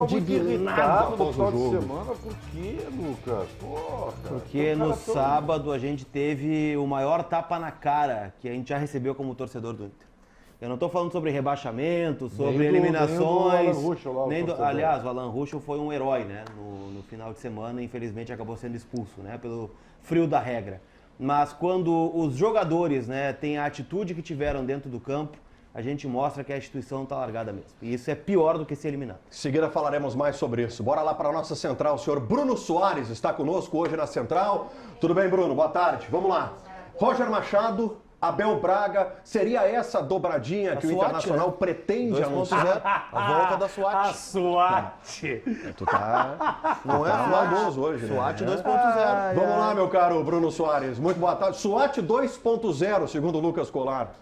Muito irritado no final de jogo. semana, por quê, Lucas? Porra, Porque no sábado a gente teve o maior tapa na cara que a gente já recebeu como torcedor do Inter. Eu não estou falando sobre rebaixamento, sobre eliminações. Aliás, o Alan Ruschel foi um herói, né? No final de semana, infelizmente acabou sendo expulso, né? Pelo frio da regra. Mas quando os jogadores, né, têm a atitude que tiveram dentro do campo, a gente mostra que a instituição está largada mesmo. E isso é pior do que ser eliminado. Em seguida falaremos mais sobre isso. Bora lá para a nossa central. O senhor Bruno Soares está conosco hoje na central. Tudo bem, Bruno? Boa tarde. Vamos lá. Roger Machado, Abel Braga. Seria essa dobradinha que o Internacional pretende anunciar? A volta da SWAT. A SWAT. Tu tá... Não é maldoso hoje, né? SWAT 2.0. Vamos lá, meu caro Bruno Soares. Muito boa tarde. SWAT 2.0, segundo o Lucas Colar.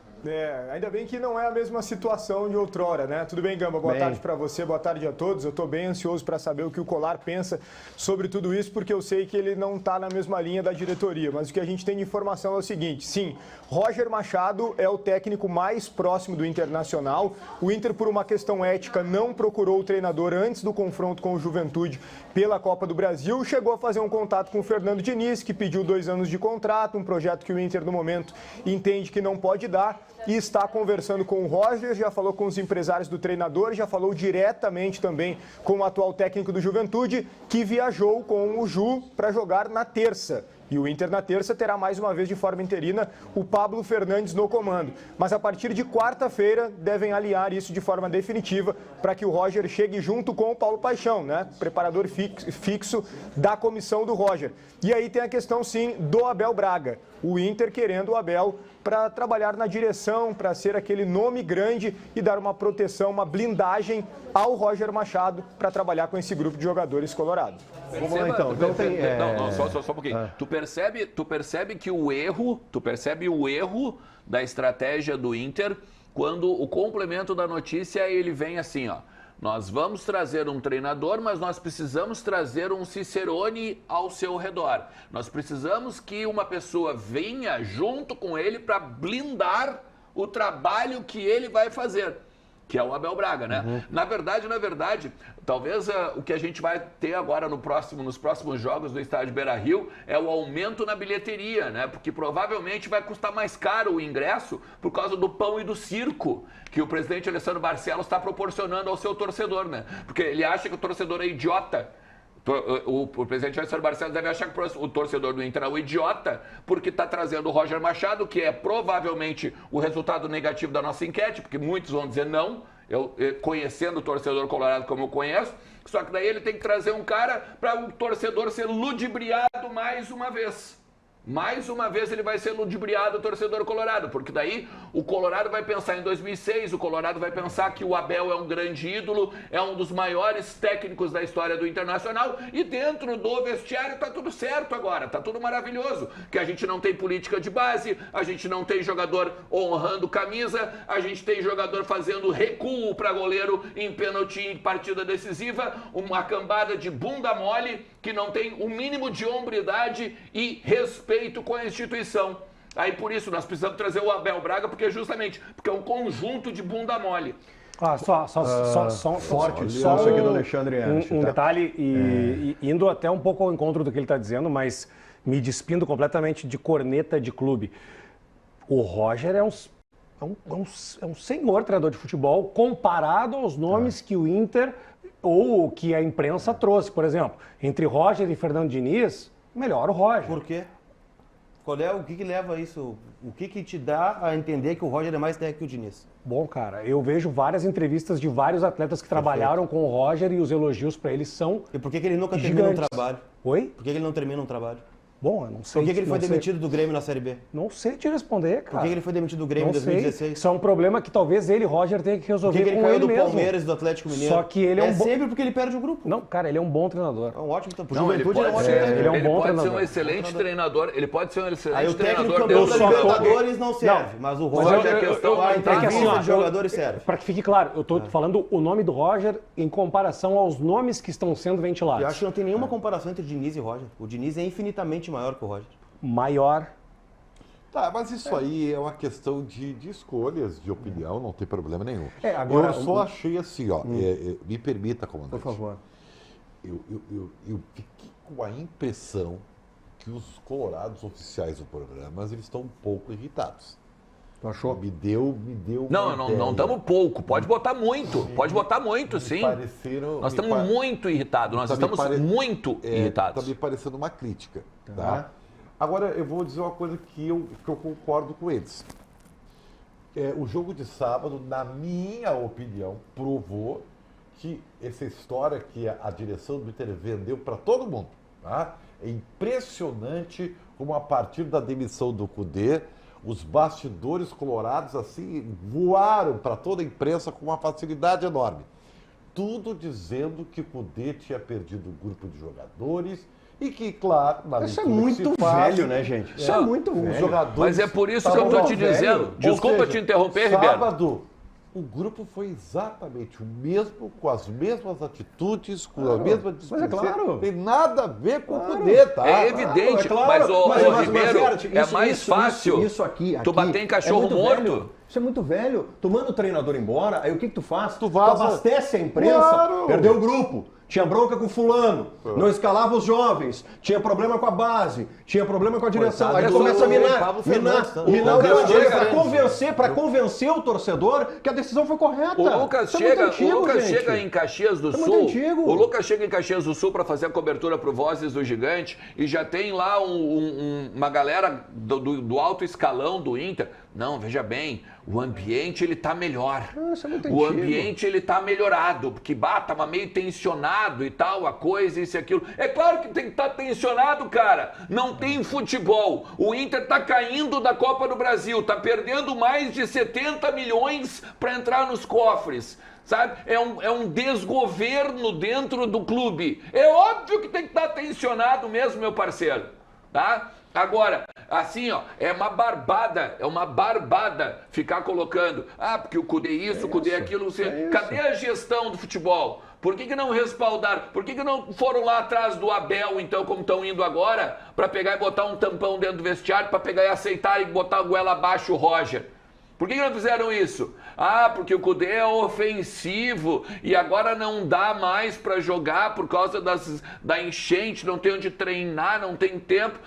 Ainda bem que não é a mesma situação de outrora, né? Tudo bem, Gamba? Boa tarde para você, boa tarde a todos. Eu estou bem ansioso para saber o que o Colar pensa sobre tudo isso, porque eu sei que ele não está na mesma linha da diretoria. Mas o que a gente tem de informação é o seguinte: sim, Roger Machado é o técnico mais próximo do Internacional. O Inter, por uma questão ética, não procurou o treinador antes do confronto com o Juventude pela Copa do Brasil. Chegou a fazer um contato com o Fernando Diniz, que pediu 2 anos de contrato, um projeto que o Inter, no momento, entende que não pode dar. E está conversando com o Roger, já falou com os empresários do treinador, já falou diretamente também com o atual técnico do Juventude, que viajou com o Ju para jogar na terça. E o Inter na terça terá mais uma vez de forma interina o Pablo Fernandes no comando. Mas a partir de quarta-feira devem alinhar isso de forma definitiva para que o Roger chegue junto com o Paulo Paixão, né? Preparador fixo da comissão do Roger. E aí tem a questão, sim, do Abel Braga. O Inter querendo o Abel para trabalhar na direção, para ser aquele nome grande e dar uma proteção, uma blindagem ao Roger Machado para trabalhar com esse grupo de jogadores colorados. Vamos lá então. Só um pouquinho. Tu percebe o erro da estratégia do Inter quando o complemento da notícia ele vem assim, ó. Nós vamos trazer um treinador, mas nós precisamos trazer um cicerone ao seu redor. Nós precisamos que uma pessoa venha junto com ele para blindar o trabalho que ele vai fazer, que é o Abel Braga, né? Na verdade, talvez o que a gente vai ter agora nos próximos jogos do estádio Beira-Rio é o aumento na bilheteria, né? Porque provavelmente vai custar mais caro o ingresso por causa do pão e do circo que o presidente Alessandro Barcelos está proporcionando ao seu torcedor, né? Porque ele acha que o torcedor é idiota. O presidente Alessandro Barcelos deve achar que o torcedor do Inter é um idiota porque está trazendo o Roger Machado, que é provavelmente o resultado negativo da nossa enquete, porque muitos vão dizer não, eu conhecendo o torcedor colorado como eu conheço, só que daí ele tem que trazer um cara para o torcedor ser ludibriado mais uma vez. Mais uma vez ele vai ser ludibriado, o torcedor colorado, porque daí o Colorado vai pensar em 2006, o Colorado vai pensar que o Abel é um grande ídolo, é um dos maiores técnicos da história do Internacional, e dentro do vestiário tá tudo certo agora, tá tudo maravilhoso, que a gente não tem política de base, a gente não tem jogador honrando camisa, a gente tem jogador fazendo recuo para goleiro em pênalti em partida decisiva, uma cambada de bunda mole que não tem o mínimo de hombridade e respeito com a instituição. Aí por isso nós precisamos trazer o Abel Braga, porque é um conjunto de bunda mole. Um detalhe, e indo até um pouco ao encontro do que ele está dizendo, mas me despindo completamente de corneta de clube. O Roger é um senhor treinador de futebol comparado aos nomes que o Inter ou que a imprensa trouxe. Por exemplo, entre Roger e Fernando Diniz, melhor o Roger. Por quê? O que leva a isso? O que te dá a entender que o Roger é mais técnico que o Diniz? Bom, cara, eu vejo várias entrevistas de vários atletas que trabalharam com o Roger e os elogios para eles são E por que ele nunca termina um trabalho? Oi? Por que ele não termina um trabalho? Bom, eu não sei. Por que ele foi demitido do Grêmio na Série B? Não sei te responder, cara. Por que ele foi demitido do Grêmio em 2016? Isso é um problema que talvez ele, Roger, tenha que resolver Por que ele com caiu ele do mesmo. Palmeiras e do Atlético Mineiro? Só que ele é sempre porque ele perde o grupo. Não, cara, ele é um bom treinador. É um ótimo treinador. Não, ele pode ser um excelente treinador. Ele pode ser um excelente Aí o técnico treinador. campeão da Libertadores não serve, mas o Roger, a entrevista de jogadores serve. Para que fique claro, eu estou falando o nome do Roger em comparação aos nomes que estão sendo ventilados. Eu acho que não tem nenhuma comparação entre Diniz e Roger. O Diniz é infinitamente maior que o Roger. Maior. Tá, mas isso aí é uma questão de escolhas, de opinião, não tem problema nenhum. Agora, eu só achei assim, ó, me permita, comandante. Por favor. Eu fiquei com a impressão que os colorados oficiais do programa, eles estão um pouco irritados. Tu achou? Me deu Não estamos pouco. Pode botar muito. Pode botar muito, sim. Nós estamos muito irritados. Nós estamos muito irritados. Está me parecendo uma crítica. Tá? Agora, eu vou dizer uma coisa que eu concordo com eles. O jogo de sábado, na minha opinião, provou que essa história que a direção do Inter vendeu para todo mundo. Tá? É impressionante como, a partir da demissão do Cudê, os bastidores colorados assim voaram para toda a imprensa com uma facilidade enorme. Tudo dizendo que o Cudê tinha perdido o grupo de jogadores e que, claro, isso é muito velho, né, gente? Isso é muito velho. Jogadores. Mas é por isso que eu estou te dizendo. Desculpa te interromper, Ribeiro. Sábado, o grupo foi exatamente o mesmo, com as mesmas atitudes, com a mesma disposição. Mas é claro. Não tem nada a ver com o Cudê, tá? É evidente, mas, Ribeiro, é mais fácil tu bater em cachorro morto. Velho. Isso é muito velho. Tu manda o treinador embora, aí o que tu faz? Tu vaza. Abastece a imprensa, perdeu o grupo. Tinha bronca com fulano, não escalava os jovens, tinha problema com a base, tinha problema com a direção. Aí começa a minar o Cantilha para convencer o torcedor que a decisão foi correta. O Lucas chega em Caxias do Sul. O Lucas chega em Caxias do Sul para fazer a cobertura pro Vozes do Gigante e já tem lá uma galera do alto escalão do Inter. Não, veja bem, o ambiente ele tá melhor. Isso é muito o antigo. ambiente ele tá melhorado, porque tava meio tensionado e tal, a coisa, isso e aquilo. É claro que tem que estar tensionado, cara. Não tem futebol. O Inter tá caindo da Copa do Brasil, tá perdendo mais de 70 milhões para entrar nos cofres. Sabe? É um desgoverno dentro do clube. É óbvio que tem que estar tensionado mesmo, meu parceiro. Tá? Agora, assim, ó, é uma barbada ficar colocando, porque o Cudê isso, o Cudê aquilo, cadê a gestão do futebol? Por que não respaldaram? Por que não foram lá atrás do Abel, então, como estão indo agora, para pegar e botar um tampão dentro do vestiário, para pegar e aceitar e botar a goela abaixo o Roger? Por que não fizeram isso? Porque o Cudê é ofensivo e agora não dá mais para jogar por causa da enchente, não tem onde treinar, não tem tempo.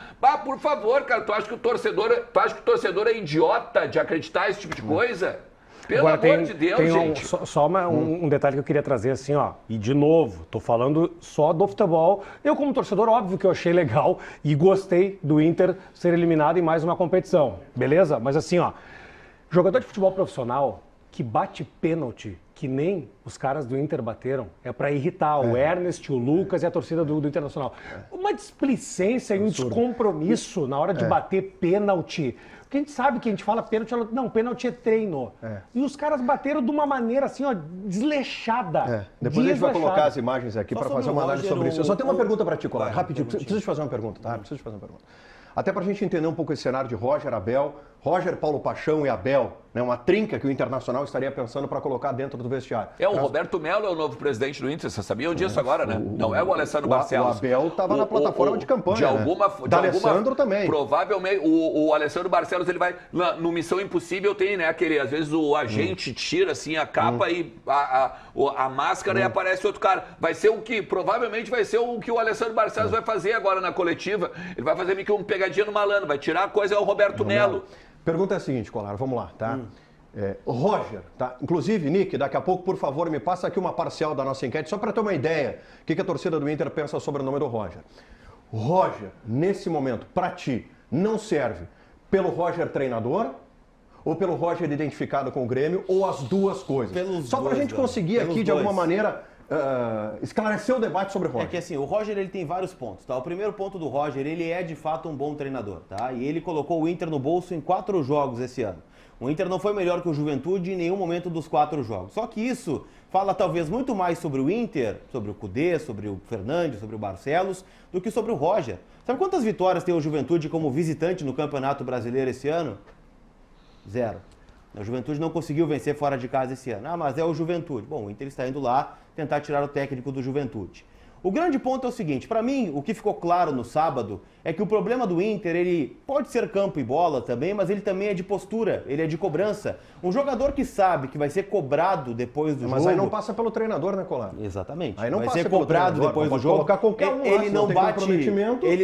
Por favor, cara, tu acha que o torcedor é idiota de acreditar nesse tipo de coisa? Pelo amor de Deus, gente. Só um detalhe que eu queria trazer assim, ó. E de novo, tô falando só do futebol. Eu, como torcedor, óbvio que eu achei legal e gostei do Inter ser eliminado em mais uma competição. Beleza? Mas assim, ó. Jogador de futebol profissional que bate pênalti, que nem os caras do Inter bateram, é para irritar o Ernest, o Lucas e a torcida do Internacional. Uma displicência e um descompromisso na hora de bater pênalti. Porque a gente sabe que a gente fala pênalti, não, pênalti é treino. E os caras bateram de uma maneira assim, ó, desleixada. Depois a gente vai colocar as imagens aqui para fazer uma análise sobre isso. Eu só tenho uma pergunta para ti, Colar, rapidinho. Preciso te fazer uma pergunta, tá? Preciso te fazer uma pergunta. Até para a gente entender um pouco esse cenário de Roger, Abel, Roger, Paulo Paixão e Abel, né, uma trinca que o Internacional estaria pensando para colocar dentro do vestiário. O Roberto Melo é o novo presidente do Inter, vocês sabiam disso agora, né? Não é o Alessandro Barcelos. O Abel estava na plataforma de campanha, Alessandro também. Provavelmente, o Alessandro Barcelos, ele vai, no Missão Impossível tem, né, às vezes o agente tira assim a capa e a máscara e aparece outro cara. Vai ser provavelmente vai ser o que o Alessandro Barcelos vai fazer agora na coletiva. Ele vai fazer meio que uma pegadinha no malandro, vai tirar a coisa, é o Roberto Melo. Pergunta é a seguinte, Colar, vamos lá, tá? Roger, tá? Inclusive, Nick, daqui a pouco, por favor, me passa aqui uma parcial da nossa enquete, só para ter uma ideia o que a torcida do Inter pensa sobre o nome do Roger. Roger, nesse momento, para ti, não serve pelo Roger treinador ou pelo Roger identificado com o Grêmio, ou as duas coisas? Só para a gente conseguir aqui, de alguma maneira, esclarecer o debate sobre o Roger. É que assim, o Roger ele tem vários pontos, tá? O primeiro ponto do Roger, ele é de fato um bom treinador, tá? E ele colocou o Inter no bolso em 4 jogos esse ano. O Inter não foi melhor que o Juventude em nenhum momento dos 4 jogos. Só que isso fala talvez muito mais sobre o Inter, sobre o Cudê, sobre o Fernandes, sobre o Barcelos, do que sobre o Roger. Sabe quantas vitórias tem o Juventude como visitante no Campeonato Brasileiro esse ano? 0. A Juventude não conseguiu vencer fora de casa esse ano. Mas é o Juventude. Bom, o Inter está indo lá tentar tirar o técnico do Juventude. O grande ponto é o seguinte, para mim, o que ficou claro no sábado é que o problema do Inter, ele pode ser campo e bola também, mas ele também é de postura, ele é de cobrança. Um jogador que sabe que vai ser cobrado depois do jogo... Mas aí não passa pelo treinador, né, Colar? Exatamente. Aí não vai passa ser cobrado depois do jogo. Qualquer um ele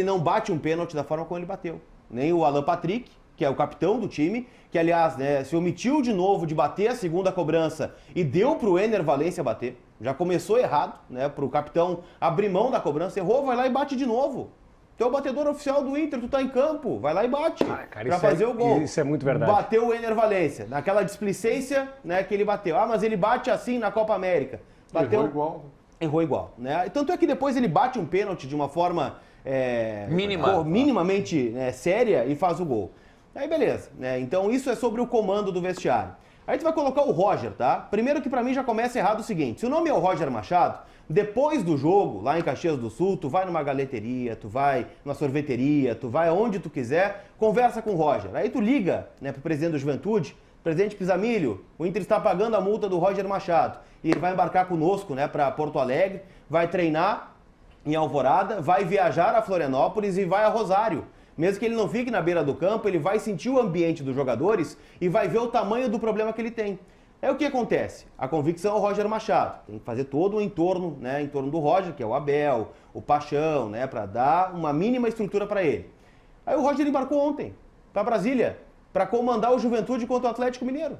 não bate um pênalti da forma como ele bateu. Nem o Alan Patrick, que é o capitão do time, que aliás, né, se omitiu de novo de bater a segunda cobrança e deu pro Ener Valencia bater. Já começou errado, né, pro capitão abrir mão da cobrança, errou, vai lá e bate de novo. Tu é o batedor oficial do Inter, tu tá em campo, vai lá e bate pra fazer o gol. Isso é muito verdade. Bateu o Ener Valencia, naquela displicência, né, que ele bateu. Ah, mas ele bate assim na Copa América. Bateu, Errou igual. Errou igual, né? Tanto é que depois ele bate um pênalti de uma forma minimamente séria e faz o gol. Aí beleza, né? Então isso é sobre o comando do vestiário. Aí tu vai colocar o Roger, tá? Primeiro que pra mim já começa errado o seguinte, se o nome é o Roger Machado, depois do jogo, lá em Caxias do Sul, tu vai numa galeteria, tu vai numa sorveteria, tu vai aonde tu quiser, conversa com o Roger. Aí tu liga, né, pro presidente do Juventude, presidente Pisamilho, o Inter está pagando a multa do Roger Machado. E ele vai embarcar conosco, né, pra Porto Alegre, vai treinar em Alvorada, vai viajar a Florianópolis e vai a Rosário. Mesmo que ele não fique na beira do campo, ele vai sentir o ambiente dos jogadores e vai ver o tamanho do problema que ele tem. É o que acontece. A convicção é o Roger Machado. Tem que fazer todo o entorno, né, em torno do Roger, que é o Abel, o Paixão, né, para dar uma mínima estrutura para ele. Aí o Roger embarcou ontem para Brasília para comandar o Juventude contra o Atlético Mineiro.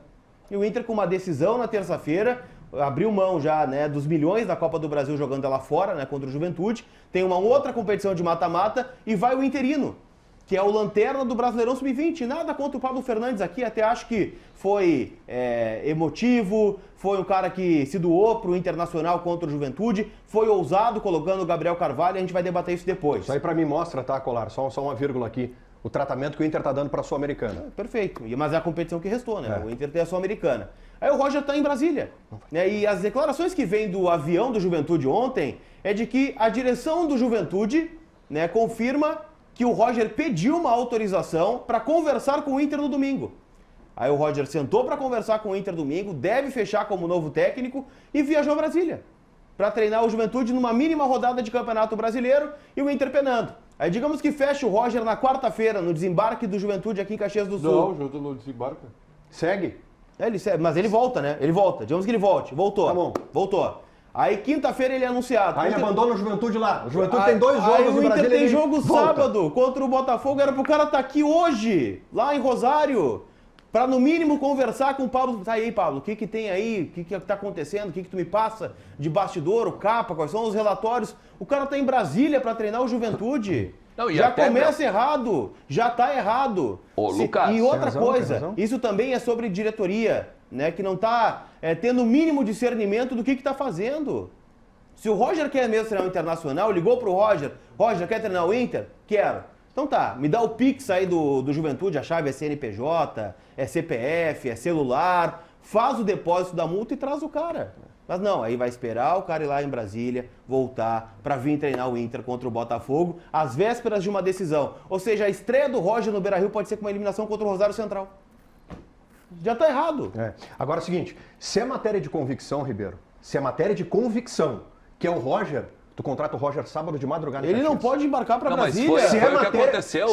E o Inter, com uma decisão na terça-feira, abriu mão já, né, dos milhões da Copa do Brasil jogando ela fora, né, contra o Juventude. Tem uma outra competição de mata-mata e vai o interino, que é o lanterna do Brasileirão Sub-20. Nada contra o Pablo Fernandes aqui, até acho que foi emotivo, foi um cara que se doou pro Internacional contra o Juventude, foi ousado colocando o Gabriel Carvalho, a gente vai debater isso depois. Isso aí pra mim mostra, tá, Colar? Só uma vírgula aqui. O tratamento que o Inter tá dando pra Sul-Americana. Perfeito, mas é a competição que restou, né? O Inter tem a Sul-Americana. Aí o Roger tá em Brasília, né? E as declarações que vêm do avião do Juventude ontem é de que a direção do Juventude, né, confirma que o Roger pediu uma autorização para conversar com o Inter no domingo. Aí o Roger sentou para conversar com o Inter domingo, deve fechar como novo técnico e viajou a Brasília para treinar o Juventude numa mínima rodada de Campeonato Brasileiro e o Inter penando. Aí digamos que fecha o Roger na quarta-feira, no desembarque do Juventude aqui em Caxias do Sul. Não, o Juventude não desembarca. Segue? Ele segue, mas ele volta, né? Ele volta. Digamos que ele volte. Voltou. Tá bom. Voltou. Aí quinta-feira ele é anunciado. Aí Inter... abandona o Juventude lá. O Juventude tem 2 jogos aí no Brasil. O Inter tem jogo volta. sábado contra o Botafogo. Era pro cara estar aqui hoje, lá em Rosário, pra no mínimo conversar com o Pablo. Tá aí, Pablo, o que que tem aí? O que tá acontecendo? O que que tu me passa de bastidor, o capa? Quais são os relatórios? O cara tá em Brasília pra treinar o Juventude. Não, já começa errado, já tá errado. Ô, Lucas, e outra coisa, isso também é sobre diretoria, né, que não tá tendo o mínimo discernimento do que tá fazendo. Se o Roger quer mesmo treinar o Internacional, ligou pro Roger, Roger, quer treinar o Inter? Quero. Então tá, me dá o Pix aí do Juventude, a chave é CNPJ, é CPF, é celular, faz o depósito da multa e traz o cara. Mas não, aí vai esperar o cara ir lá em Brasília, voltar para vir treinar o Inter contra o Botafogo, às vésperas de uma decisão. Ou seja, a estreia do Roger no Beira-Rio pode ser com uma eliminação contra o Rosário Central. Já tá errado. Agora é o seguinte, se é matéria de convicção, Ribeiro, se é matéria de convicção, que é o Roger, tu contrata o Roger sábado de madrugada. Ele não pode embarcar para Brasília. Mas foi se é o que matéria, aconteceu.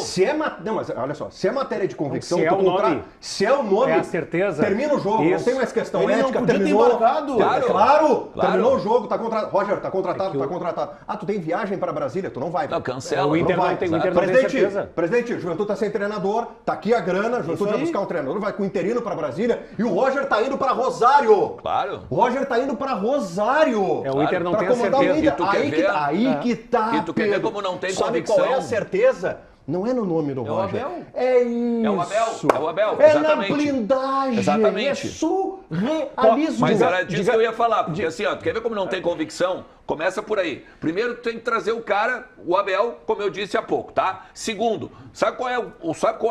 Não, mas olha só, se é matéria de convicção, se é o nome, se é o nome, é a certeza. Termina o jogo, Isso. não tem mais questão Ele ética, não podia ter terminou. embarcado. Claro, terminou o jogo, tá contratado. Roger, tá contratado, tá contratado. Ah, tu tem viagem para Brasília, tu não vai. Não, cancela. O Inter não tem certeza. Presidente, o Juventude tá sem treinador, tá aqui a grana, o Juventude vai buscar um treinador, vai com o interino para Brasília e o Roger tá indo para Rosário. Claro. O Roger tá indo para Rosário. O Inter não tem a comandar o certeza. Inter. Aí que tá. E tu quer ver como não tem Sabe convicção? qual é a certeza? Não é no nome do Roger. Abel. É isso. É o Abel. É o Abel. É Exatamente. na blindagem. Exatamente. É surrealismo. Mas era disso que eu ia falar. Porque assim, ó, tu quer ver como não tem convicção? Começa por aí. Primeiro, tu tem que trazer o cara, o Abel, como eu disse há pouco, tá? Segundo, sabe qual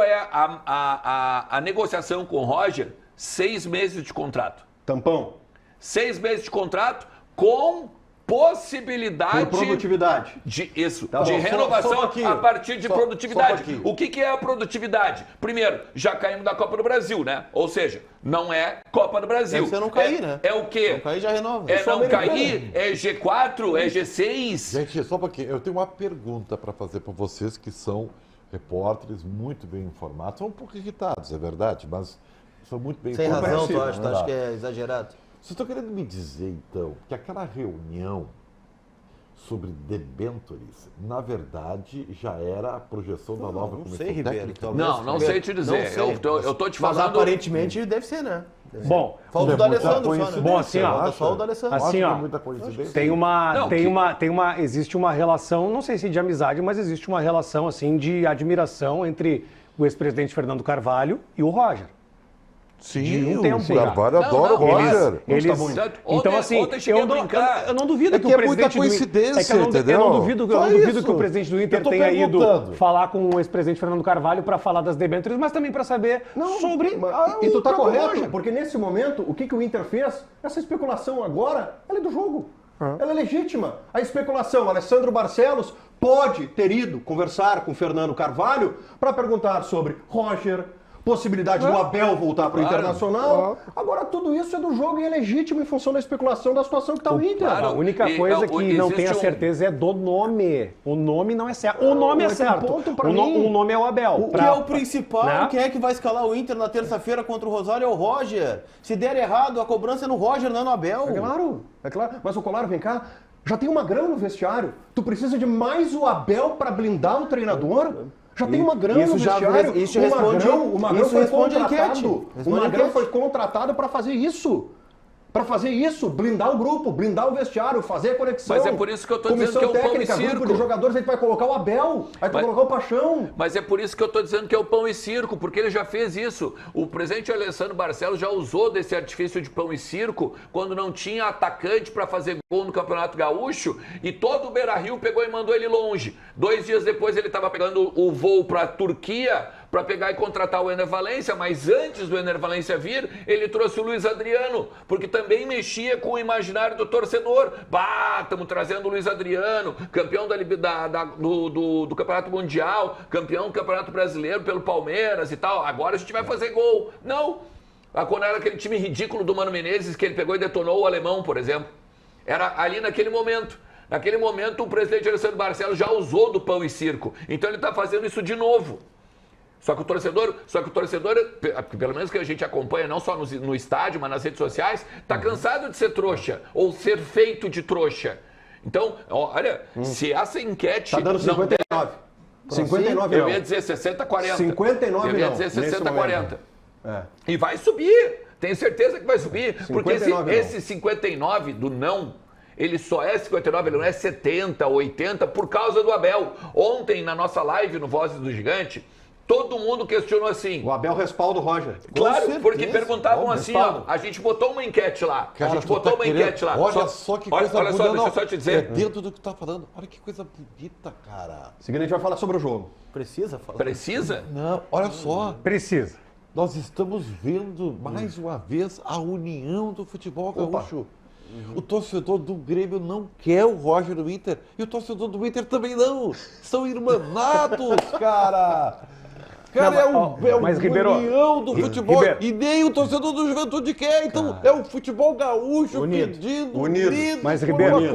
é a negociação com o Roger? 6 meses de contrato. Tampão. 6 meses de contrato com possibilidade... Por produtividade. De Só renovação um pouquinho. a partir de produtividade. Só um O que é a produtividade? Primeiro, já caímos da Copa do Brasil, né? Ou seja, não é Copa do Brasil. Deve ser não cair, né? É o quê? Não cair já renova. É não cair? É G4? É G6? Gente, só um pouquinho. Eu tenho uma pergunta para fazer para vocês que são repórteres muito bem informados. São um pouco irritados, é verdade, mas são muito bem Sem informados. razão, tu acha? Tu acha que é exagerado? Vocês estão querendo me dizer, então, que aquela reunião sobre debentures, na verdade, já era a projeção da nova comissão técnica? Não sei te dizer. Eu tô te falando... Mas aparentemente deve ser, né? Bom, falta o do Alessandro só, né? Bom, assim, ó, só o do Alessandro. Assim, ó, muita coincidência. Existe uma relação, não sei se de amizade, mas existe uma relação, assim, de admiração entre o ex-presidente Fernando Carvalho e o Roger. Sim, um tempo o Carvalho adora o Roger. Então, assim, eu não duvido que o presidente coincidência, entendeu? Eu não duvido que o presidente do Inter tenha ido falar com o ex-presidente Fernando Carvalho para falar das debêntures, mas também para saber sobre E tu tá correto, porque nesse momento, o que o Inter fez? Essa especulação agora, ela é do jogo. Ela é legítima. A especulação, Alessandro Barcelos pode ter ido conversar com Fernando Carvalho para perguntar sobre Roger, possibilidade do Abel voltar para o Internacional. Agora, tudo isso é do jogo e é legítimo em função da especulação da situação que está o Inter. A única coisa que não tem a certeza é do nome. O nome não é certo. O nome é certo. O nome é o Abel. O que é o principal? Né? Quem é que vai escalar o Inter na terça-feira contra o Rosário é o Roger. Se der errado, a cobrança é no Roger, não é no Abel. É claro. Mas o Colar, vem cá, já tem uma grana no vestiário. Tu precisa de mais o Abel para blindar o treinador? Já tem uma grana no vestiário. O Magrão foi contratado. O Magrão foi contratado para fazer isso. Para fazer isso, blindar o grupo, blindar o vestiário, fazer a conexão. Mas é por isso que eu estou dizendo que é o pão e circo. Grupo de jogadores, a gente vai colocar o Abel, vai colocar o Paixão. Mas é por isso que eu estou dizendo que é o pão e circo, porque ele já fez isso. O presidente Alessandro Barcelos já usou desse artifício de pão e circo quando não tinha atacante para fazer gol no Campeonato Gaúcho e todo o Beira-Rio pegou e mandou ele longe. 2 dias depois ele estava pegando o voo para a Turquia para pegar e contratar o Ener Valencia, mas antes do Ener Valencia vir, ele trouxe o Luiz Adriano, porque também mexia com o imaginário do torcedor. Estamos trazendo o Luiz Adriano, campeão do Campeonato Mundial, campeão do Campeonato Brasileiro pelo Palmeiras e tal, agora a gente vai fazer gol. Não, quando era aquele time ridículo do Mano Menezes, que ele pegou e detonou o alemão, por exemplo, era ali naquele momento. Naquele momento, o presidente Alessandro Barcelos já usou do pão e circo, então ele está fazendo isso de novo. Só que o torcedor, pelo menos que a gente acompanha, não só no estádio, mas nas redes sociais, está cansado de ser trouxa, ou ser feito de trouxa. Então, olha, se essa enquete... Está dando 59. 59 eu ia dizer 60-40. 59 eu ia dizer 60-40. E vai subir, tenho certeza que vai subir. Porque esse 59 do não... Ele só é 59, ele não é 70, 80 por causa do Abel. Ontem, na nossa live no Vozes do Gigante, todo mundo questionou assim. O Abel respalda o Roger. Claro, porque perguntavam assim, ó, a gente botou uma enquete lá. Cara, Olha só que coisa bonita. Olha só, deixa eu só te dizer. É dentro do que tu tá falando. Olha que coisa bonita, cara. Seguinte, a gente vai falar sobre o jogo. Precisa falar? Precisa? Não, olha só. Precisa. Nós estamos vendo, mais uma vez, a união do futebol gaúcho. O torcedor do Grêmio não quer o Roger no Inter. E o torcedor do Inter também não. São irmanados, cara. Cara, é uma união do futebol. Ribeiro. E nem o torcedor do Juventude quer. Então, é o futebol gaúcho pedindo unido. Mas, Ribeiro,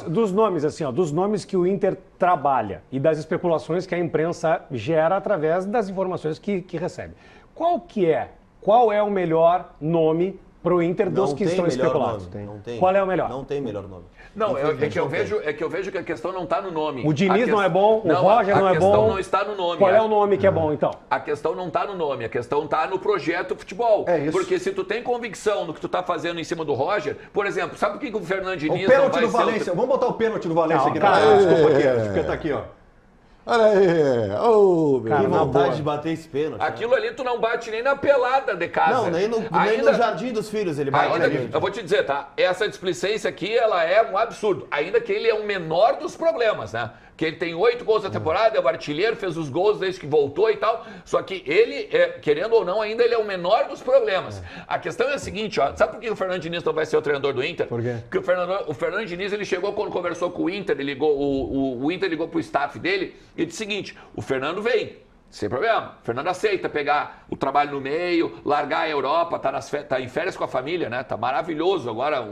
dos nomes, assim, ó, dos nomes que o Inter trabalha e das especulações que a imprensa gera através das informações que recebe. Qual é o melhor nome pro Inter dos que estão especulados? Qual é o melhor? Não tem melhor nome. Não, é que eu vejo que a questão não está no nome. O Diniz não é bom, o Roger não é bom. A questão não está no nome. Qual é o nome que é bom, então? A questão não está no nome, a questão está no projeto futebol. É isso. Porque se tu tem convicção no que tu está fazendo em cima do Roger, por exemplo, sabe por que o Fernando Diniz não vai ser... O pênalti do Valencia, vamos botar o pênalti do Valencia aqui. Desculpa aqui, porque tá aqui, ó. Olha aí, que vontade de bater esse pênalti. Aquilo ali tu não bate nem na pelada de casa. Não, nem no jardim dos filhos ele bate. Eu vou te dizer, tá? Essa displicência aqui, ela é um absurdo. Ainda que ele é o menor dos problemas, né? que ele tem 8 gols na temporada, é o artilheiro, fez os gols desde que voltou e tal. Só que ele, querendo ou não, ainda ele é o menor dos problemas. A questão é a seguinte, ó, sabe por que o Fernando Diniz não vai ser o treinador do Inter? Por quê? Porque o Fernando Diniz, ele chegou quando conversou com o Inter, ele ligou, o Inter ligou pro staff dele e disse o seguinte, o Fernando vem. Sem problema. O Fernando aceita pegar o trabalho no meio, largar a Europa, tá em férias com a família, né? Tá maravilhoso agora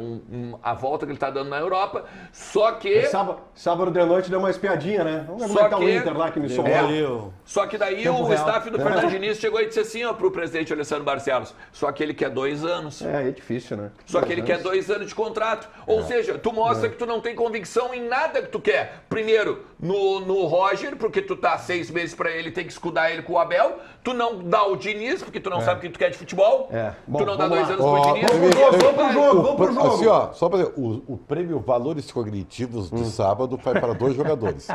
a volta que ele tá dando na Europa. Só que... Sábado de noite deu uma espiadinha, né? Vamos ver como é que tá o Inter lá que me sobrou. Só que daí o staff do Fernando Diniz chegou e disse assim, ó, pro presidente Alessandro Barcelos, só que ele quer 2 anos. É difícil, né? Só que ele quer 2 anos de contrato. Ou seja, tu mostra que tu não tem convicção em nada que tu quer. Primeiro, no Roger, porque tu tá 6 meses pra ele, tem que escudar ele com o Abel. Tu não dá o Diniz, porque tu não sabe o que tu quer de futebol. Bom, tu não dá 2 anos pro Diniz. Vamos pro jogo. Assim, ó, só pra dizer, o prêmio Valores Cognitivos de sábado vai para 2 jogadores.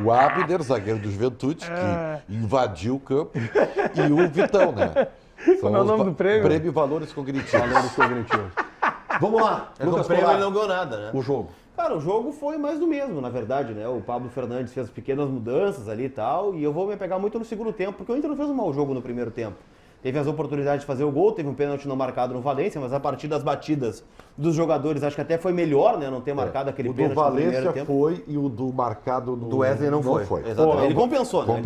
O Abner, zagueiro do Juventude, que invadiu o campo, e o Vitão, né? Como é o nome do prêmio? Prêmio Valores Cognitivos. Vamos lá. Lucas Prêmio ele não ganhou nada, né? O jogo. Cara, o jogo foi mais do mesmo, na verdade, né? O Pablo Fernandes fez pequenas mudanças ali e tal, e eu vou me pegar muito no segundo tempo, porque o Inter não fez um mau jogo no primeiro tempo. Teve as oportunidades de fazer o gol, teve um pênalti não marcado no Valência, mas a partir das batidas dos jogadores, acho que até foi melhor, né? Não ter marcado aquele pênalti no primeiro tempo. O do Valência foi e o do marcado no... Do Wesley não foi. Exatamente. Ele compensou, né?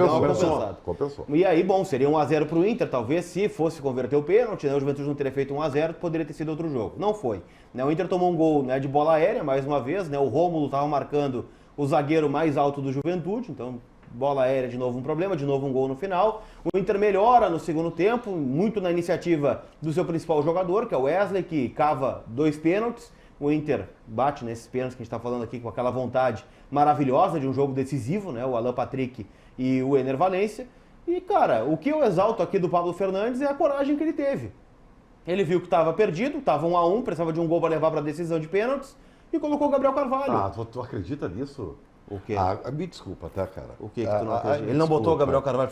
Compensou. E aí, bom, seria 1-0 pro Inter, talvez, se fosse converter o pênalti, né? O Juventude não teria feito 1-0, poderia ter sido outro jogo. Não foi. Né? O Inter tomou um gol, né, de bola aérea, mais uma vez, né? O Rômulo estava marcando o zagueiro mais alto do Juventude, então... Bola aérea, de novo um problema, de novo um gol no final. O Inter melhora no segundo tempo, muito na iniciativa do seu principal jogador, que é o Wesley, que cava 2 pênaltis. O Inter bate nesses pênaltis que a gente está falando aqui com aquela vontade maravilhosa de um jogo decisivo, né? O Alan Patrick e o Ener Valencia. E, cara, o que eu exalto aqui do Pablo Fernandes é a coragem que ele teve. Ele viu que estava perdido, estava 1-1, precisava de um gol para levar para a decisão de pênaltis e colocou o Gabriel Carvalho. Ah, tu acredita nisso? O quê? Me desculpa, tá, cara? O quê que tu não acredita? Ele não botou o Gabriel Carvalho?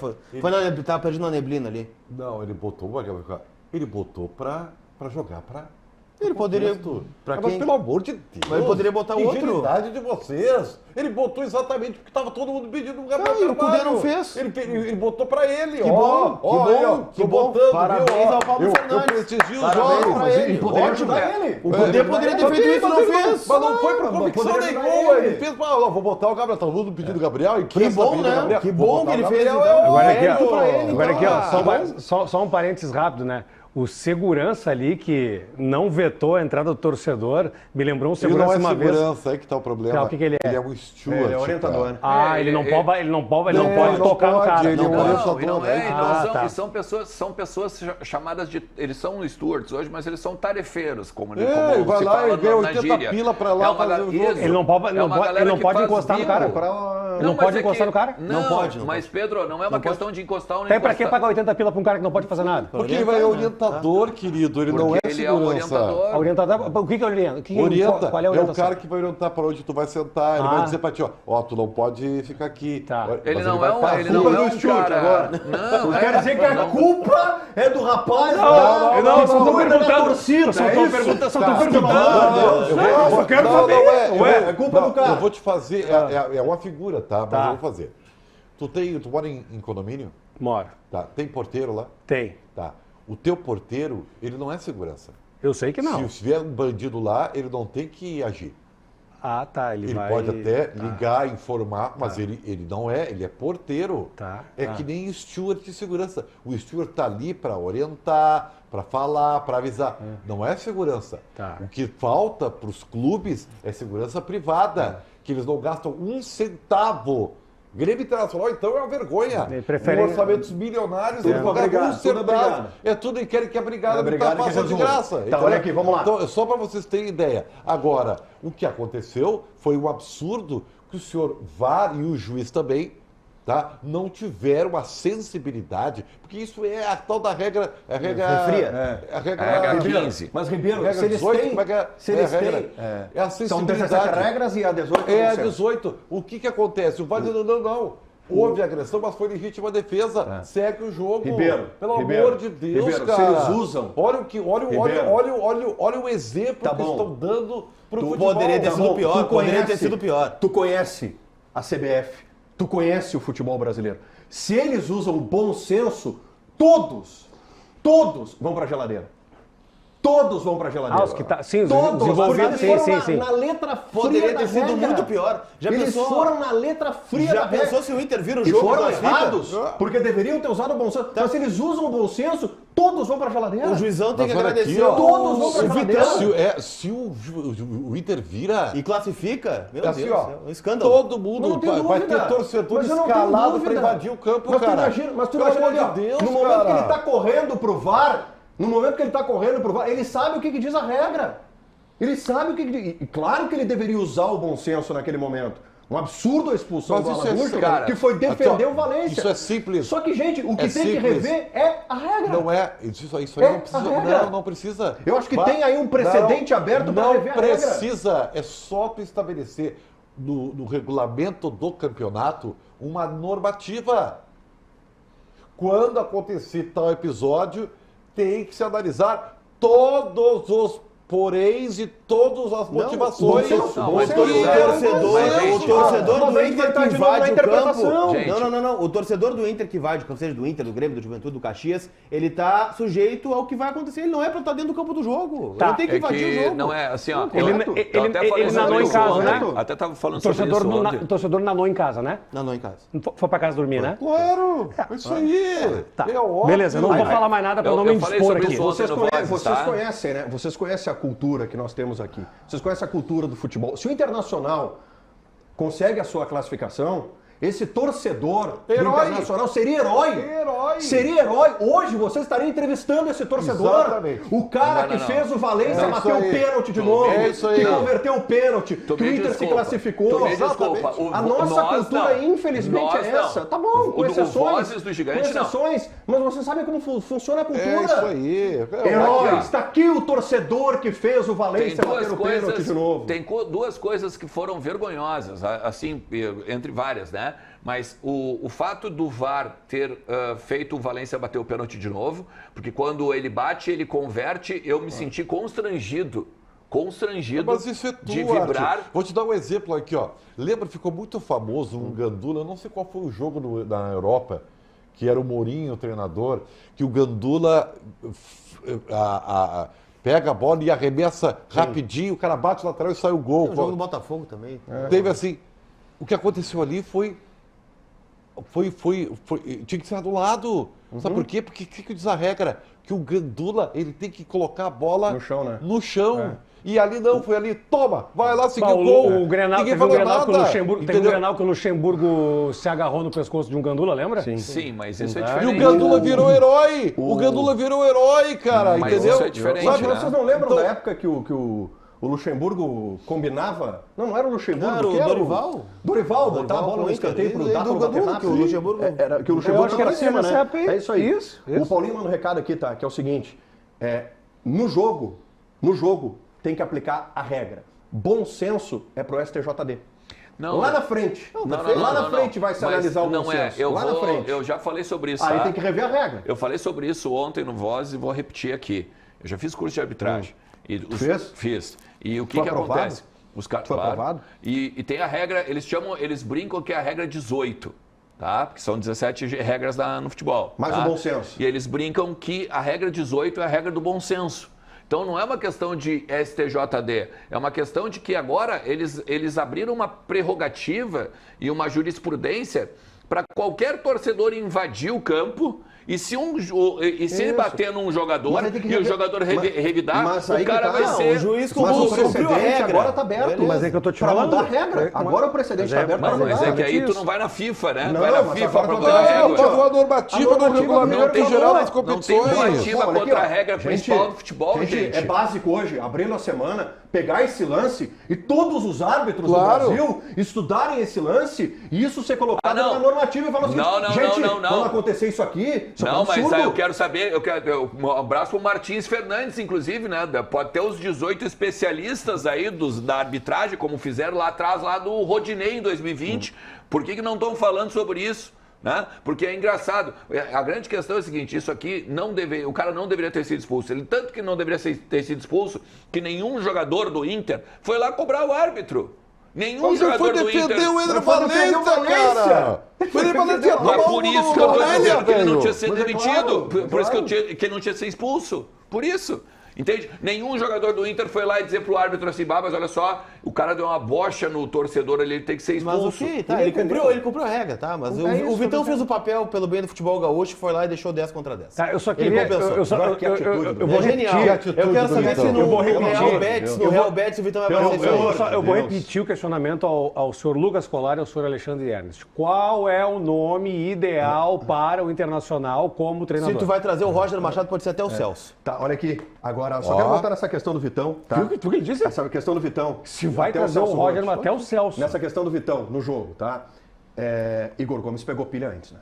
Tava perdido na neblina ali. Não, ele botou o Gabriel Carvalho. Ele botou pra jogar pra... Ele poderia... Mas pelo amor de Deus. Mas ele poderia botar outro. Ingenuidade de vocês. Ele botou exatamente porque tava todo mundo pedindo o Gabriel Carvalho. E o Cudê não fez. Ele botou pra ele. Que bom. Que bom. Parabéns ao Pablo Fernandes. Eu prestigio os jogos. Ele poderia ajudar ele. O Cudê poderia ter feito isso e não fez. Mas não foi por convicção nenhuma. Ele fez, vou botar o Gabriel. Tá todo mundo pedindo o Gabriel. Que bom, né? Que bom que ele fez. Agora aqui, ó, só um parênteses rápido, né? O segurança ali que não vetou a entrada do torcedor, me lembrou um segurança uma vez. Ele não é segurança, aí que tá o problema. Não, o que ele é? Ele é um steward. Ele é orientador. Ele não pode tocar no cara. Ele não é. São pessoas chamadas de... Eles são stewards hoje, mas eles são tarefeiros, como ele vai lá e ganha 80 pila pra lá fazer o jogo. Ele não pode encostar no cara. Ele não pode encostar no cara? Não pode. Mas, Pedro, não é uma questão de encostar ou não encostar. Tem pra que pagar 80 pila pra um cara que não pode fazer nada? Porque ele vai orientador, querido. Ele não é ele é o orientador. O que ele orienta? Orienta. Qual é a orientação? É o cara que vai orientar para onde tu vai sentar. Ele vai dizer pra ti, ó, tu não pode ficar aqui. Tá. Ele não é um cara... Não, quer dizer que a culpa é do rapaz. Não, só tô perguntando. Só tô perguntando. Eu quero saber. É culpa do cara. Eu vou te fazer... É uma figura, tá? Mas eu vou fazer. Tu mora em condomínio? Moro. Tá. Tem porteiro lá? Tem. Tá. O teu porteiro, ele não é segurança. Eu sei que não. Se vier um bandido lá, ele não tem que agir. Ah, tá. Ele vai... pode até ligar, informar, mas ele não é, ele é porteiro. Que nem steward de segurança. O steward tá ali para orientar, para falar, para avisar. Não é segurança. O que falta para os clubes é segurança privada, que eles não gastam um centavo. Grêmio Internacional, então, é uma vergonha. Com orçamentos milionários, eles não ganham um centavo. É tudo e querem que a brigada não está passando de graça. Então, olha aqui, vamos lá. Então, só para vocês terem ideia. Agora, o que aconteceu foi um absurdo que o senhor VAR e o juiz também, tá, não tiveram a sensibilidade, porque isso é a tal da regra... A regra 15. Mas, Ribeiro, regra se eles 18, têm... Se eles têm... É a sensibilidade. São 17 regras e a 18... É a 18. O que acontece? O VAR diz, não. Houve agressão, mas foi legítima defesa. Segue o jogo. Ribeiro, pelo amor de Deus, cara. Se eles usam... Olha o exemplo que estão dando pro futebol. Poderia ter sido pior. Tu conhece a CBF, tu conhece o futebol brasileiro. Se eles usam o bom senso, todos vão para a geladeira. Todos vão para a geladeira. Os que tá, sim, todos, porque eles foram sim. na letra fria. Poderia ter sido muito pior. Eles foram na letra fria. Já pensou se o Inter vira o e jogo? Foram errados, porque deveriam ter usado o bom senso. Mas se eles usam o bom senso, todos vão para a geladeira. O juizão tem que olha agradecer. aqui, todos vão para a geladeira. Se o Inter vira... E classifica? Meu assim, Deus, ó, é um escândalo. Todo mundo vai ter torcedor escalado para invadir o campo, mas cara. Mas tu imagina ali, ó, Deus, no momento que ele tá correndo pro VAR, ele sabe o que diz a regra. Ele sabe o que diz. E claro que ele deveria usar o bom senso naquele momento. Um absurdo a expulsão do Araújo, que foi defender o Valência. Isso é simples. Só que, gente, o que tem que rever é a regra. Não é. Isso aí não precisa. Não precisa. Eu acho que tem aí um precedente aberto para rever a regra. Não precisa. É só tu estabelecer no regulamento do campeonato uma normativa. Quando acontecer tal episódio, tem que se analisar todos os poréns e todas as motivações. O torcedor do Inter que invade o campo... Não. O torcedor do Inter que invade o campo, seja do Inter, do Grêmio, do Juventude, do Caxias, ele tá sujeito ao que vai acontecer. Ele não é pra estar dentro do campo do jogo. Ele tem que invadir o jogo. Não é assim, ó. Ele nanou em casa, né? Até tava falando sobre isso ontem. O torcedor nanou em casa, né? Nanou em casa. Foi pra casa dormir, né? Claro! Isso aí! Tá. É óbvio. Beleza, eu não vou falar mais nada pra não me dispor aqui. Vocês conhecem, né? Vocês conhecem a cultura que nós temos aqui. Vocês conhecem a cultura do futebol. Se o Internacional consegue a sua classificação, esse torcedor do Internacional seria herói. Seria herói. Hoje você estaria entrevistando esse torcedor. Exatamente. O cara que fez o Valência bater o pênalti de novo. Que converteu o pênalti. Que o Inter se classificou. Desculpa. A nossa cultura, infelizmente, é essa. Tá bom, com exceções. Do gigante, mas você sabe como funciona a cultura. É isso aí. Herói. Está aqui o torcedor que fez o Valência bater o pênalti de novo. Tem duas coisas que foram vergonhosas, assim, entre várias, né? Mas o fato do VAR ter feito o Valência bater o pênalti de novo, porque quando ele bate, ele converte, eu me senti constrangido Mas isso é de vibrar. Arthur. Vou te dar um exemplo aqui, ó. Lembra, ficou muito famoso um Gandula, eu não sei qual foi o jogo na Europa, que era o Mourinho, o treinador, que o Gandula pega a bola e arremessa rapidinho, o cara bate na lateral e sai o gol. O jogo do Botafogo também. Teve assim, o que aconteceu ali foi tinha que ser do lado. Sabe por quê? Porque o que diz a regra? Que o Gandula, ele tem que colocar a bola no chão, né? No chão. E ali não, foi ali, toma, vai lá seguir o gol. O Grenal, ninguém teve falou um Grenal nada. Que o Luxemburgo, teve um Grenal que o Luxemburgo se agarrou no pescoço de um Gandula, lembra? Sim, mas isso é E diferente. o Gandula virou herói. O Gandula virou herói, cara, mas entendeu? isso é diferente, Sabe, né? vocês não lembram da época que o Luxemburgo combinava? Não era o Luxemburgo, Era o Dorival. Dorival, botar a bola no escanteio pro Dado bater rápido. Que o Luxemburgo... Que o Luxemburgo acho que era cima, assim, né? nessa época aí. É isso aí. Isso. O Paulinho manda um recado aqui, tá? Que é o seguinte. No jogo, tem que aplicar a regra. Bom senso é pro STJD. Lá na frente. Lá na frente vai se analisar o bom senso. Lá na frente. Eu já falei sobre isso. Aí tem que rever a regra. Eu falei sobre isso ontem no Voz e vou repetir aqui. Eu já fiz curso de arbitragem. Fez? Fiz. E o que Foi aprovado? acontece? Os caras, Foi claro. aprovado? E tem a regra, eles brincam que é a regra 18. Tá? Porque são 17 regras no futebol. Mais tá? o bom senso. E eles brincam que a regra 18 é a regra do bom senso. Então não é uma questão de STJD, é uma questão de que agora eles abriram uma prerrogativa e uma jurisprudência para qualquer torcedor invadir o campo e se ele bater num jogador e o jogador revidar, o cara vai ser... O juiz Mas o cumpriu a regra. agora tá aberto. Beleza. Mas é que eu tô te Pra falando. mudar a regra. Agora o precedente tá aberto. Mas é que aí tu não vai na FIFA, né? Não, vai na mas FIFA agora para tu mudar vai a na regra. Faz uma normativa no regulamento em geral das Não tem competições. normativa Olha contra aqui, a regra principal do futebol, gente. É básico hoje, abrindo a semana, pegar esse lance e todos os árbitros Claro. do Brasil estudarem esse lance e isso ser colocado não. na normativa e falar assim, Não, gente, não. quando acontecer isso aqui, isso é um Não, mas absurdo. aí eu quero saber, um abraço pro Martins Fernandes, inclusive, né? Pode ter os 18 especialistas aí da arbitragem, como fizeram lá atrás, lá do Rodinei em 2020. Por que não estão falando sobre isso? Né? Porque é engraçado. A grande questão é a seguinte, isso aqui o cara não deveria ter sido expulso. Ele tanto que não deveria ter sido expulso que nenhum jogador do Inter foi lá cobrar o árbitro. Nenhum jogador do Inter... o Ener Valencia, cara! O Ener Valencia Não é por isso que eu tô dizendo que ele não tinha sido Mas é demitido. claro, Por isso que ele não tinha sido expulso. Por isso. Entende? Nenhum jogador do Inter foi lá e dizer pro árbitro assim, mas olha só, o cara deu uma bocha no torcedor ali, ele tem que ser expulso. Mas ok, tá, ele cumpriu a regra, tá? Mas o Vitão fez o papel pelo bem do futebol gaúcho, foi lá e deixou 10 contra 10. Tá, eu só queria... Eu vou genial. Eu quero saber se no Real Betis o Vitão vai aparecer. Eu vou repetir o questionamento ao senhor Lucas Colar e ao senhor Alexandre Ernest. Qual é o nome ideal para o Internacional como treinador? Se tu vai trazer o Roger Machado, pode ser até o Celso. Tá, olha aqui. Agora, só quero voltar nessa questão do Vitão. Tá? Tu que ele disse? Essa questão do Vitão. Se vai trazer o Roger até o Celso. Nessa questão do Vitão, no jogo, tá? Igor Gomes pegou pilha antes, né?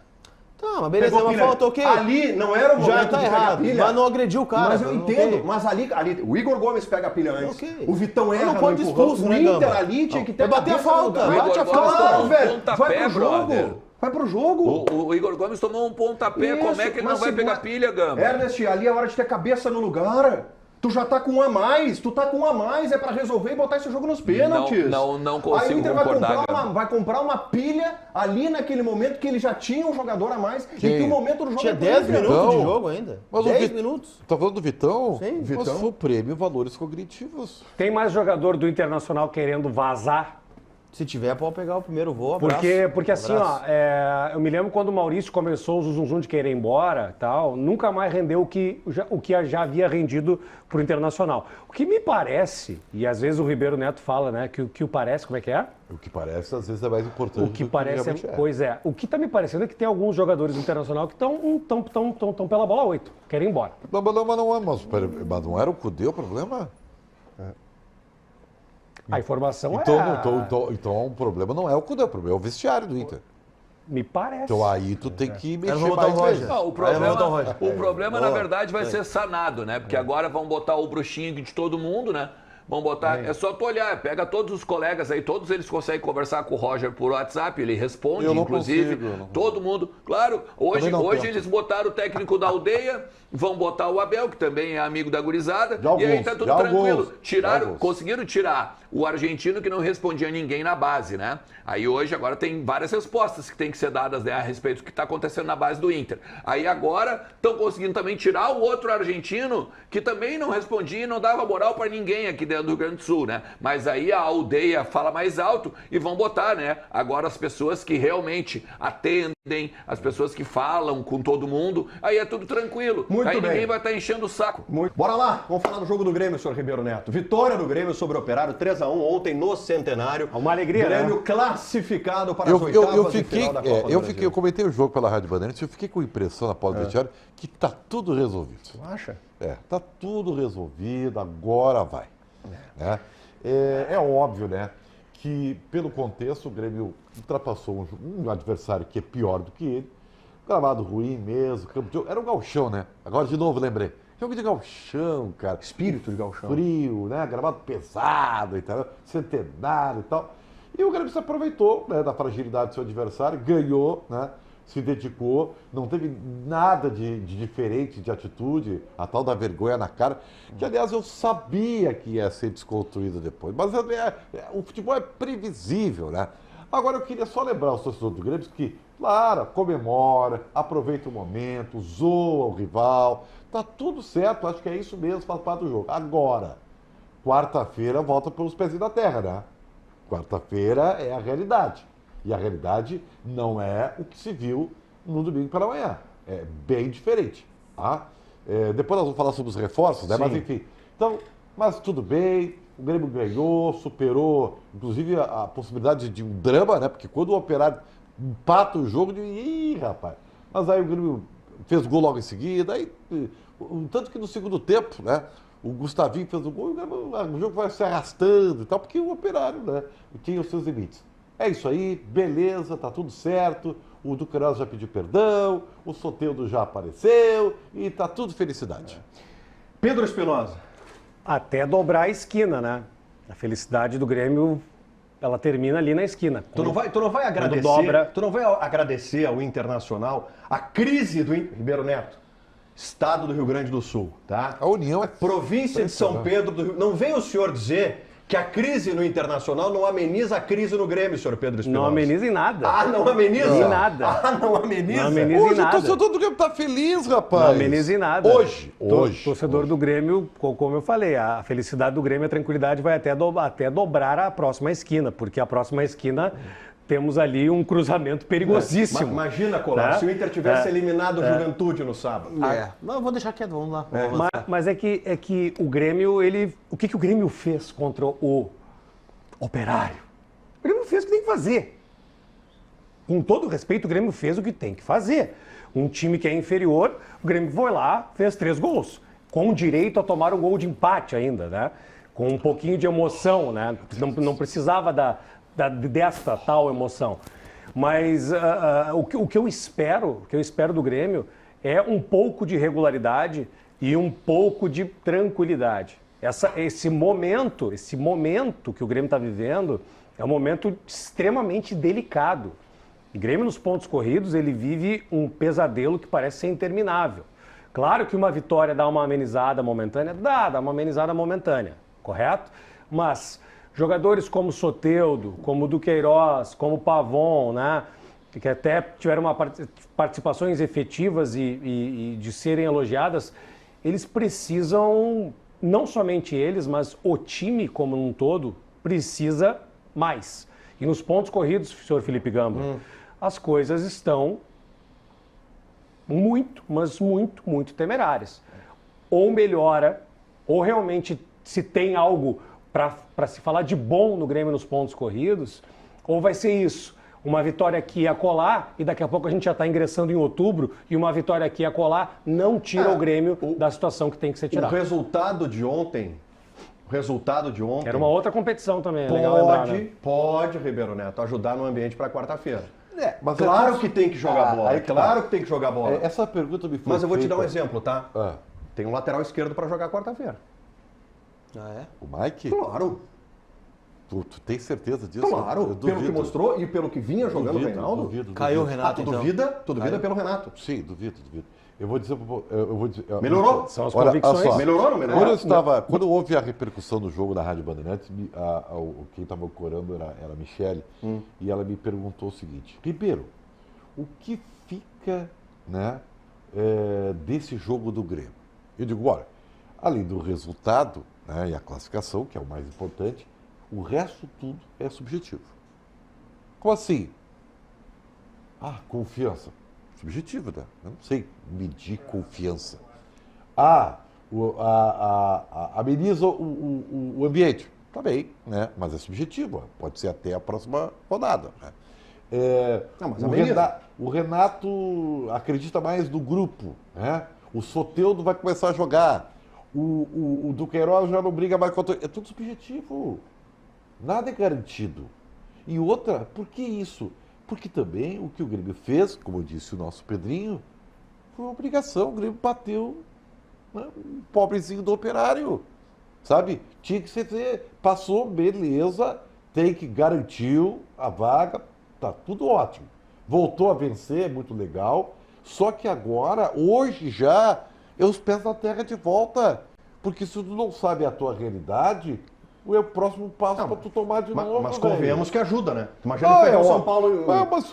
Tá, mas beleza, uma falta, ok. Ali não era o momento já tá de errado, pilha. mas não agrediu o cara. Mas eu entendo, mas ali o Igor Gomes pega a pilha antes. Okay. O Vitão erra não pode no empurrão. expulso, O né, Inter Gamba? ali tinha que ter bater a falta. Bate a falta. Claro, velho. pontapé, Vai pro brother. jogo. Vai pro jogo. O Igor Gomes tomou um pontapé, Isso, como é que ele não mas vai se pegar não- pilha, Gamba? Ernest, ali é hora de ter cabeça no lugar. Tu já tá com um a mais, é pra resolver e botar esse jogo nos pênaltis. Não consigo Aí o Inter concordar, vai comprar uma pilha ali naquele momento que ele já tinha um jogador a mais e que o momento do jogo Tinha é 10 pro Inter. minutos de jogo ainda. Mas 10 minutos. Tá falando do Vitão? Sim. Mas Vitão. foi o prêmio Valores Cognitivos. Tem mais jogador do Internacional querendo vazar? Se tiver, pode pegar o primeiro voo, abraço. Porque assim, ó, eu me lembro quando o Maurício começou o zum de querer ir embora, tal, nunca mais rendeu o que já havia rendido pro Internacional. O que me parece, e às vezes o Ribeiro Neto fala, né, que o que parece, como é que é? O que parece, às vezes, é mais importante O que do parece realmente é. Pois é. O que tá me parecendo é que tem alguns jogadores do Internacional que estão pela bola 8, querem ir embora. Mas não era o Cudê o problema? A informação Então o problema não é o Cudê, o problema é o vestiário do Inter. Me parece. Então aí tu tem que mexer vamos botar mais o Roger. vezes. Não, o problema na verdade, vai ser sanado, né? Porque agora vão botar o bruxinho de todo mundo, né? Vão botar, é só tu olhar, pega todos os colegas aí, todos eles conseguem conversar com o Roger por WhatsApp, ele responde, Eu não inclusive, consigo, eu não todo mundo. Claro, hoje tento. eles botaram o técnico da aldeia, vão botar o Abel, que também é amigo da gurizada, e aí tá tudo tranquilo. Conseguiram tirar o argentino que não respondia a ninguém na base, né? Aí hoje, agora tem várias respostas que tem que ser dadas, né, a respeito do que está acontecendo na base do Inter. Aí agora estão conseguindo também tirar o outro argentino que também não respondia e não dava moral para ninguém aqui dentro do Rio Grande do Sul, né? Mas aí a aldeia fala mais alto e vão botar, né? Agora as pessoas que realmente atendem, as pessoas que falam com todo mundo, aí é tudo tranquilo. Muito aí bem. ninguém vai estar enchendo o saco. Bora lá, vamos falar do jogo do Grêmio, senhor Ribeiro Neto. Vitória do Grêmio sobre o Operário, 3-1 ontem no Centenário. Uma alegria, Grêmio né? classificado para as oitavas de final da Copa do Brasil. Eu comentei o jogo pela Rádio Bandeirantes, eu fiquei com a impressão na pós-vestiário que tá tudo resolvido. Tu acha? Tá tudo resolvido, agora vai. Né? É óbvio, né, que pelo contexto o Grêmio ultrapassou um adversário que é pior do que ele, gramado ruim mesmo, campo de jogo, era um gauchão, né? Agora de novo lembrei, jogo de gauchão, cara. Espírito de gauchão. Frio, né, gramado pesado e tal, centenário e tal. E o Grêmio se aproveitou, né, da fragilidade do seu adversário, ganhou, né? Se dedicou, não teve nada de diferente de atitude, a tal da vergonha na cara, que aliás eu sabia que ia ser desconstruído depois, mas o futebol é previsível, né? Agora eu queria só lembrar os torcedores do Grêmio que, claro, comemora, aproveita o momento, zoa o rival, tá tudo certo, acho que é isso mesmo, faz parte do jogo. Agora, quarta-feira volta pelos pezinhos da terra, né? Quarta-feira é a realidade. E a realidade não é o que se viu no domingo pela manhã. É bem diferente. Tá? Depois nós vamos falar sobre os reforços, né? Mas enfim. Então, mas tudo bem, o Grêmio ganhou, superou, inclusive, a possibilidade de um drama, né? Porque quando o Operário empata o jogo, rapaz. Mas aí o Grêmio fez gol logo em seguida, aí, tanto que no segundo tempo, né? O Gustavinho fez o gol, o jogo vai se arrastando e tal, porque o Operário, né, tinha os seus limites. É isso aí, beleza, tá tudo certo. O Duqueiroz já pediu perdão, o Soteldo já apareceu e tá tudo felicidade. Pedro Espinosa. Até dobrar a esquina, né? A felicidade do Grêmio, ela termina ali na esquina. Tu não vai agradecer, tu não vai agradecer ao Internacional a crise do Ribeiro Neto, Estado do Rio Grande do Sul, tá? A União é província de São Pedro do Rio. Não vem o senhor dizer que a crise no Internacional não ameniza a crise no Grêmio, senhor Pedro Espinosa. Não ameniza em nada. Ah, não ameniza? Em nada. Ah, não ameniza? Não ameniza Hoje em nada. o torcedor do Grêmio tá feliz, rapaz. Não ameniza em nada. Hoje. Torcedor do Grêmio, como eu falei, a felicidade do Grêmio, a tranquilidade vai até dobrar a próxima esquina, porque a próxima esquina temos ali um cruzamento perigosíssimo. Imagina, Colar, se o Inter tivesse eliminado o Juventude no sábado. Não, eu vou deixar quieto, vamos lá. Mas é que o Grêmio, o que o Grêmio fez contra o Operário? O Grêmio fez o que tem que fazer. Com todo respeito, o Grêmio fez o que tem que fazer. Um time que é inferior, o Grêmio foi lá, fez 3 gols. Com direito a tomar um gol de empate ainda, né? Com um pouquinho de emoção, né? Não precisava desta tal emoção. Mas o que eu espero do Grêmio é um pouco de regularidade e um pouco de tranquilidade. Esse momento que o Grêmio está vivendo é um momento extremamente delicado. O Grêmio, nos pontos corridos, ele vive um pesadelo que parece ser interminável. Claro que uma vitória dá uma amenizada momentânea, dá uma amenizada momentânea, correto? Mas jogadores como Soteldo, como Duqueiroz, como Pavon, né, que até tiveram participações efetivas e de serem elogiadas, eles precisam, não somente eles, mas o time como um todo, precisa mais. E nos pontos corridos, senhor Felipe Gamba, as coisas estão muito, mas muito, muito temerárias. Ou melhora, ou realmente se tem algo para se falar de bom no Grêmio nos pontos corridos, ou vai ser isso, uma vitória aqui a colar, e daqui a pouco a gente já está ingressando em outubro, e uma vitória aqui a colar não tira o Grêmio da situação que tem que ser tirada. O resultado de ontem... Era uma outra competição também, é legal lembrar, né? Pode, Ribeiro Neto, ajudar no ambiente para quarta-feira. Mas claro que tem que jogar bola, claro que tem que jogar bola. Essa pergunta me foi Mas eu vou te feita. dar um exemplo, tá? Tem um lateral esquerdo para jogar quarta-feira. Ah, é? O Mike? Claro. Tu tem certeza disso? Claro, pelo que mostrou e pelo que vinha jogando o Reinaldo. Duvido. Caiu o Renato, Tu duvida pelo Renato. Sim, duvido. Eu vou dizer... Melhorou? São as Olha, convicções. só. Melhorou ou não melhorou? Quando houve a repercussão do jogo da Rádio Bandeirantes, quem estava corando era a Michele, e ela me perguntou o seguinte: Ribeiro, o que fica, né, desse jogo do Grêmio? Eu digo, olha, além do resultado, né, e a classificação, que é o mais importante, o resto tudo é subjetivo. Como assim? Confiança. Subjetivo, né? Eu não sei medir confiança. Ameniza o ambiente. Tá bem, né? Mas é subjetivo. Pode ser até a próxima rodada. Né? O Renato acredita mais no grupo. Né? O Soteldo vai começar a jogar. O Duqueiroz já não briga mais contra... É tudo subjetivo. Nada é garantido. E outra, por que isso? Porque também o que o Grêmio fez, como disse o nosso Pedrinho, foi uma obrigação. O Grêmio bateu, né, um pobrezinho do Operário, sabe? Tinha que ser, passou, beleza, tem que garantiu a vaga, tá tudo ótimo. Voltou a vencer, é muito legal. Só que agora, hoje já, é os pés na terra de volta. Porque se tu não sabe a tua realidade... é o próximo passo para tu tomar de novo. Mas convenhamos que ajuda, né? Imagina pegar o São Paulo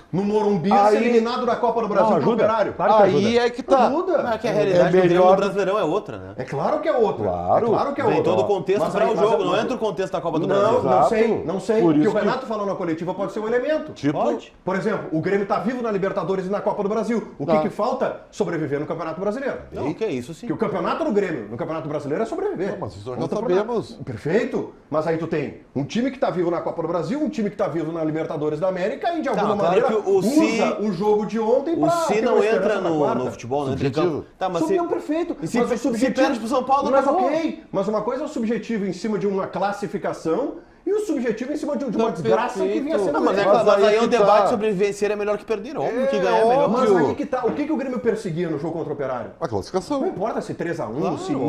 no Morumbi e ser eliminado da Copa do Brasil pro Operário. Claro que aí é que tá. Ajuda. Mas que a realidade do Brasileirão é outra, né? É claro que é outra. Claro. É claro que é Vem outra. todo o contexto para o jogo, não entra o contexto da Copa do Brasil. Não sei. Por O que isso o Renato falou na coletiva pode ser um elemento. Pode. Por exemplo, o Grêmio tá vivo na Libertadores e na Copa do Brasil. O que falta? Sobreviver no Campeonato Brasileiro. Não, que é isso sim. Que o campeonato do Grêmio, no Campeonato Brasileiro, é sobreviver. Não, mas isso nós já sabemos. Perfeito. Mas aí tu tem um time que está vivo na Copa do Brasil, um time que está vivo na Libertadores da América e de alguma maneira que usa o jogo de ontem para... O Si não entra no futebol, não entra em campo. Tá, mas não, perfeito. E se perde pro São Paulo, mas ok. Mas uma coisa é o subjetivo em cima de uma classificação e o subjetivo em cima de uma desgraça que vinha sendo... Mas aí é um debate sobre vencer é melhor que perder. Óbvio que ganhar é melhor. Mas aí que tá. O que o Grêmio perseguia no jogo contra o Operário? A classificação. Não importa se 3-1, se 0.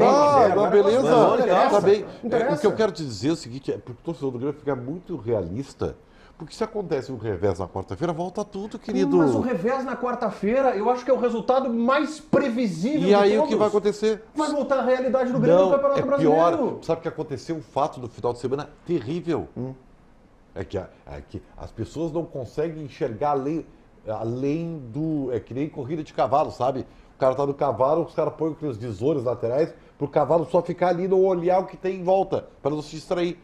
Não, beleza. Não Tá bem. interessa. O que eu quero te dizer é o seguinte, é porque o torcedor do Grêmio fica muito realista, Porque se acontece um revés na quarta-feira, volta tudo, querido. Mas o revés na quarta-feira, eu acho que é o resultado mais previsível de E aí todos. O que vai acontecer? Vai voltar à realidade do Grêmio no Campeonato Brasileiro. Pior. Sabe o que aconteceu? Um fato do final de semana terrível. É que as pessoas não conseguem enxergar além do... É que nem corrida de cavalo, sabe? O cara tá no cavalo, os caras põem aqueles visores laterais pro cavalo só ficar ali, não olhar o que tem em volta, para não se distrair.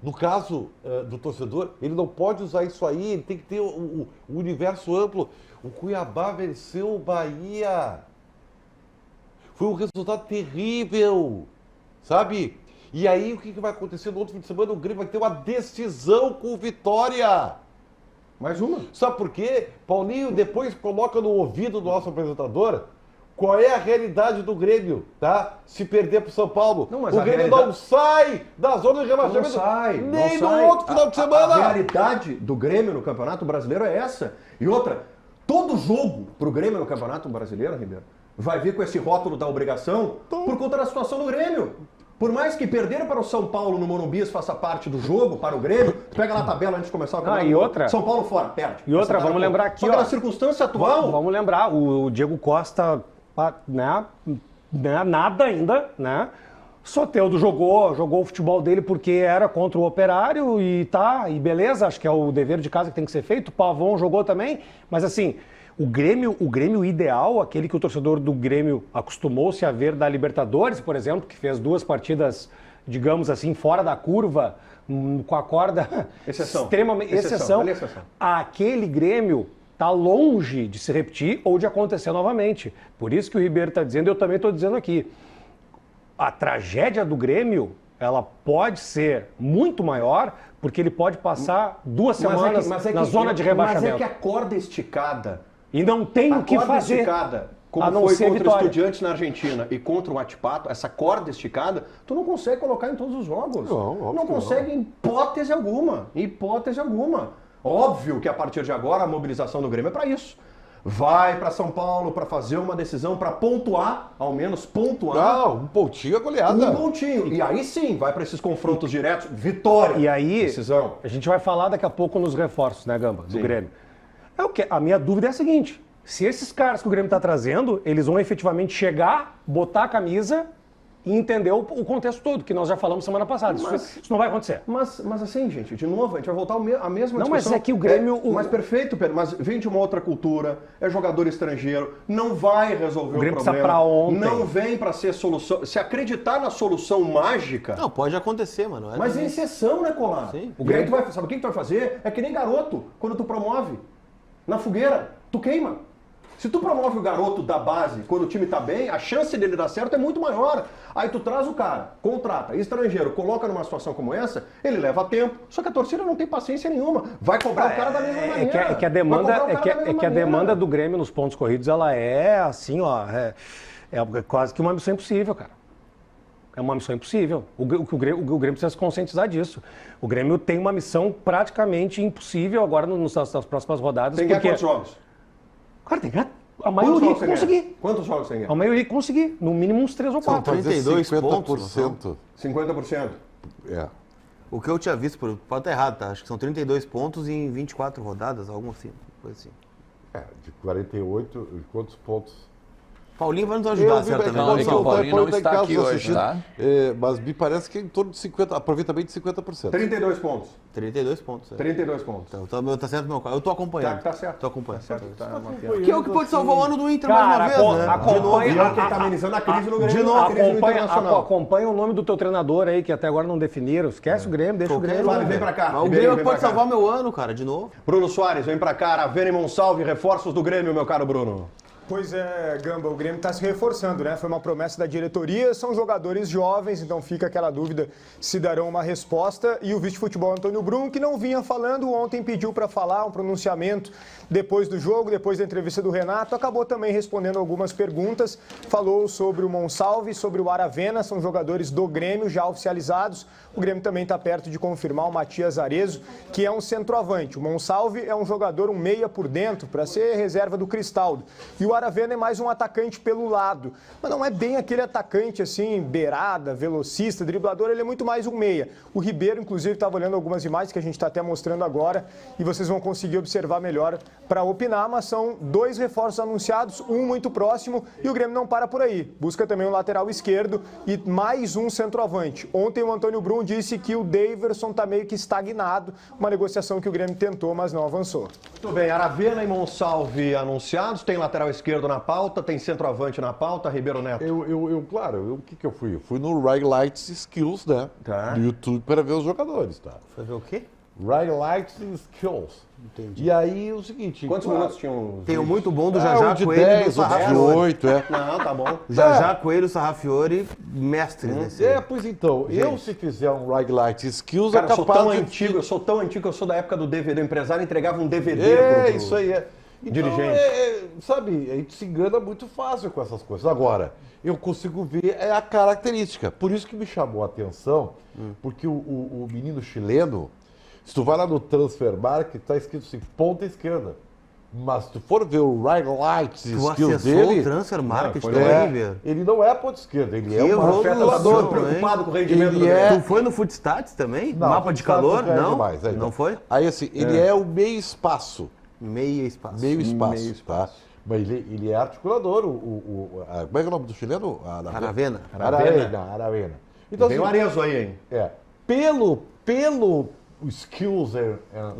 No caso do torcedor, ele não pode usar isso aí, ele tem que ter o universo amplo. O Cuiabá venceu o Bahia. Foi um resultado terrível, sabe? E aí o que vai acontecer no outro fim de semana? O Grêmio vai ter uma decisão com o Vitória. Mais uma. Sabe por quê? Paulinho depois coloca no ouvido do nosso apresentador qual é a realidade do Grêmio, tá? Se perder pro São Paulo. Não, mas o Grêmio não sai da zona de rebaixamento. Não sai. Nem não no sai. outro final de semana. A realidade do Grêmio no Campeonato Brasileiro é essa. E outra, todo jogo pro Grêmio no Campeonato Brasileiro, Ribeiro, vai vir com esse rótulo da obrigação por conta da situação do Grêmio. Por mais que perder para o São Paulo no Morumbi faça parte do jogo para o Grêmio, tu pega lá a tabela antes de começar o campeonato. E outra. São Paulo fora, perde. E outra, vamos lembrar aqui, Só que na circunstância atual... Vamos lembrar, o Diego Costa, né, nada ainda, né? Soteldo jogou o futebol dele porque era contra o Operário e beleza, acho que é o dever de casa que tem que ser feito. O Pavon jogou também, mas assim... O Grêmio ideal, aquele que o torcedor do Grêmio acostumou-se a ver da Libertadores, por exemplo, que fez 2 partidas, digamos assim, fora da curva, com a corda extremamente... Exceção. Aquele Grêmio está longe de se repetir ou de acontecer novamente. Por isso que o Ribeiro está dizendo, eu também estou dizendo aqui, a tragédia do Grêmio, ela pode ser muito maior, porque ele pode passar 2 semanas na zona de rebaixamento. Mas é que a corda esticada... E não tem o que fazer. Esticada, como a não foi ser contra vitória. o Estudiantes na Argentina e contra o Atipato, essa corda esticada, tu não consegue colocar em todos os jogos. Não consegue em hipótese alguma. Hipótese alguma. Óbvio que a partir de agora a mobilização do Grêmio é para isso. Vai para São Paulo para fazer uma decisão, para pontuar, ao menos pontuar. Um pontinho é goleada. Um pontinho. E aí sim, vai para esses confrontos diretos, vitória. E aí, decisão. A gente vai falar daqui a pouco nos reforços, né, Gamba, do Grêmio. A minha dúvida é a seguinte, se esses caras que o Grêmio está trazendo, eles vão efetivamente chegar, botar a camisa e entender o contexto todo, que nós já falamos semana passada. Isso não vai acontecer. Mas assim, gente, de novo, a gente vai voltar à mesma discussão. Não, mas é que o Grêmio... Mas perfeito, Pedro, mas vem de uma outra cultura, é jogador estrangeiro, não vai resolver o Grêmio problema. Precisa pra ontem. Não vem para ser solução. Se acreditar na solução mágica... Não, pode acontecer, mano. Mas é exceção, né, Colar? Sim. O Grêmio sabe o que tu vai fazer? É que nem garoto, quando tu promove. Na fogueira, tu queima. Se tu promove o garoto da base quando o time tá bem, a chance dele dar certo é muito maior. Aí tu traz o cara, contrata, estrangeiro, coloca numa situação como essa, ele leva tempo, só que a torcida não tem paciência nenhuma. Vai cobrar o cara da mesma maneira. É que a demanda do Grêmio nos pontos corridos, ela é assim, ó, é quase que uma missão impossível, cara. É uma missão impossível. O Grêmio precisa se conscientizar disso. O Grêmio tem uma missão praticamente impossível agora nas próximas rodadas. Tem que ganhar quantos jogos? Cara, tem que ganhar a maioria que conseguir. Quantos jogos tem que ganhar? A maioria que conseguir. No mínimo uns 3 ou 4. 32 50%. 50%. É. O que eu tinha visto, pode estar errado, tá? Acho que são 32 pontos em 24 rodadas, algo assim. Coisa assim. De 48, quantos pontos? Paulinho vai nos ajudar, certamente. Não, o Paulinho não está aqui hoje, tá? Mas me parece que é em torno de 50%, aproveitamento de 50%. 32 pontos. 32 pontos. 32 pontos. Então, tá certo, meu cara. Eu tô acompanhando. Tá certo. Tô acompanhando. Tá certo. Que é o que pode salvar o ano do Inter Cara, mais uma vez, né? acompanha, quem tá amenizando a crise no Grêmio. de novo, a crise no Internacional. acompanha o nome do teu treinador aí, que até agora não definiram. Esquece o Grêmio, deixa o Grêmio. Fala, vem pra cá. Mas o Grêmio pode salvar meu ano, cara, de novo. Bruno Soares, vem pra cá. Aravena e Monsalve, reforços do Grêmio, meu caro Bruno. Pois é, Gamba, o Grêmio está se reforçando, né? Foi uma promessa da diretoria, são jogadores jovens, então fica aquela dúvida se darão uma resposta. E o vice-futebol Antônio Brum, que não vinha falando, ontem pediu para falar um pronunciamento depois do jogo, depois da entrevista do Renato, acabou também respondendo algumas perguntas, falou sobre o Monsalve, sobre o Aravena, são jogadores do Grêmio já oficializados. O Grêmio também está perto de confirmar o Matias Arezo, que é um centroavante. O Monsalve é um jogador, um meia por dentro, para ser reserva do Cristaldo. E o Aravena é mais um atacante pelo lado. Mas não é bem aquele atacante assim, beirada, velocista, driblador, ele é muito mais um meia. O Ribeiro, inclusive, estava olhando algumas imagens que a gente está até mostrando agora e vocês vão conseguir observar melhor para opinar, mas são 2 reforços anunciados, um muito próximo e o Grêmio não para por aí. Busca também um lateral esquerdo e mais um centroavante. Ontem o Antônio Brum disse que o Daverson está meio que estagnado, uma negociação que o Grêmio tentou, mas não avançou. Muito bem, Aravena e Monsalve anunciados, tem lateral esquerdo na pauta, tem centroavante na pauta, Ribeiro Neto. O que eu fui? Eu fui no Highlights Skills, né? Tá. No YouTube para ver os jogadores, tá? Foi ver o quê? Highlights Skills. Entendi. E aí o seguinte... Quantos minutos tinham? Tem um muito bom do Jajá de Coelho 10, e do ou de Sarrafiori. 8, é. Não, tá bom. Jajá Coelho e Sarrafiori, mestres nesse. Pois então, eu se fizer um Highlights Skills Cara, é eu sou capaz tão de... antigo, eu sou tão antigo que eu sou da época do DVD. O empresário entregava um DVD pro Isso aí é. Então, dirigente. sabe, a gente se engana muito fácil com essas coisas. Agora, eu consigo ver a característica. Por isso que me chamou a atenção, porque o menino chileno, se tu vai lá no Transfermarkt, tá escrito assim, ponta esquerda. Mas se tu for ver o highlights Tu skills acessou dele, o Transfer Market Não, também, Ribeiro? ele não é ponta esquerda, ele é Que uma evolução, afetador. Preocupado com o rendimento Ele do é- Grêmio. Tu foi no Footstats também? Não, Mapa de Footstats calor? já é Não? demais, aí Não foi? Aí assim, ele é o meio espaço. Meia espaço. Meio espaço, Meio tá? Mas ele é articulador. Como é que é o nome do chileno? Aravena. Aravena. Então, Vem o assim, Arezzo aí, hein? pelo skills and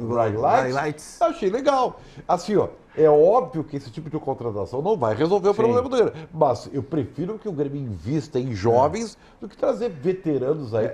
highlights, achei legal. Assim, ó, é óbvio que esse tipo de contratação não vai resolver o problema do Grêmio. Mas eu prefiro que o Grêmio invista em jovens do que trazer veteranos aí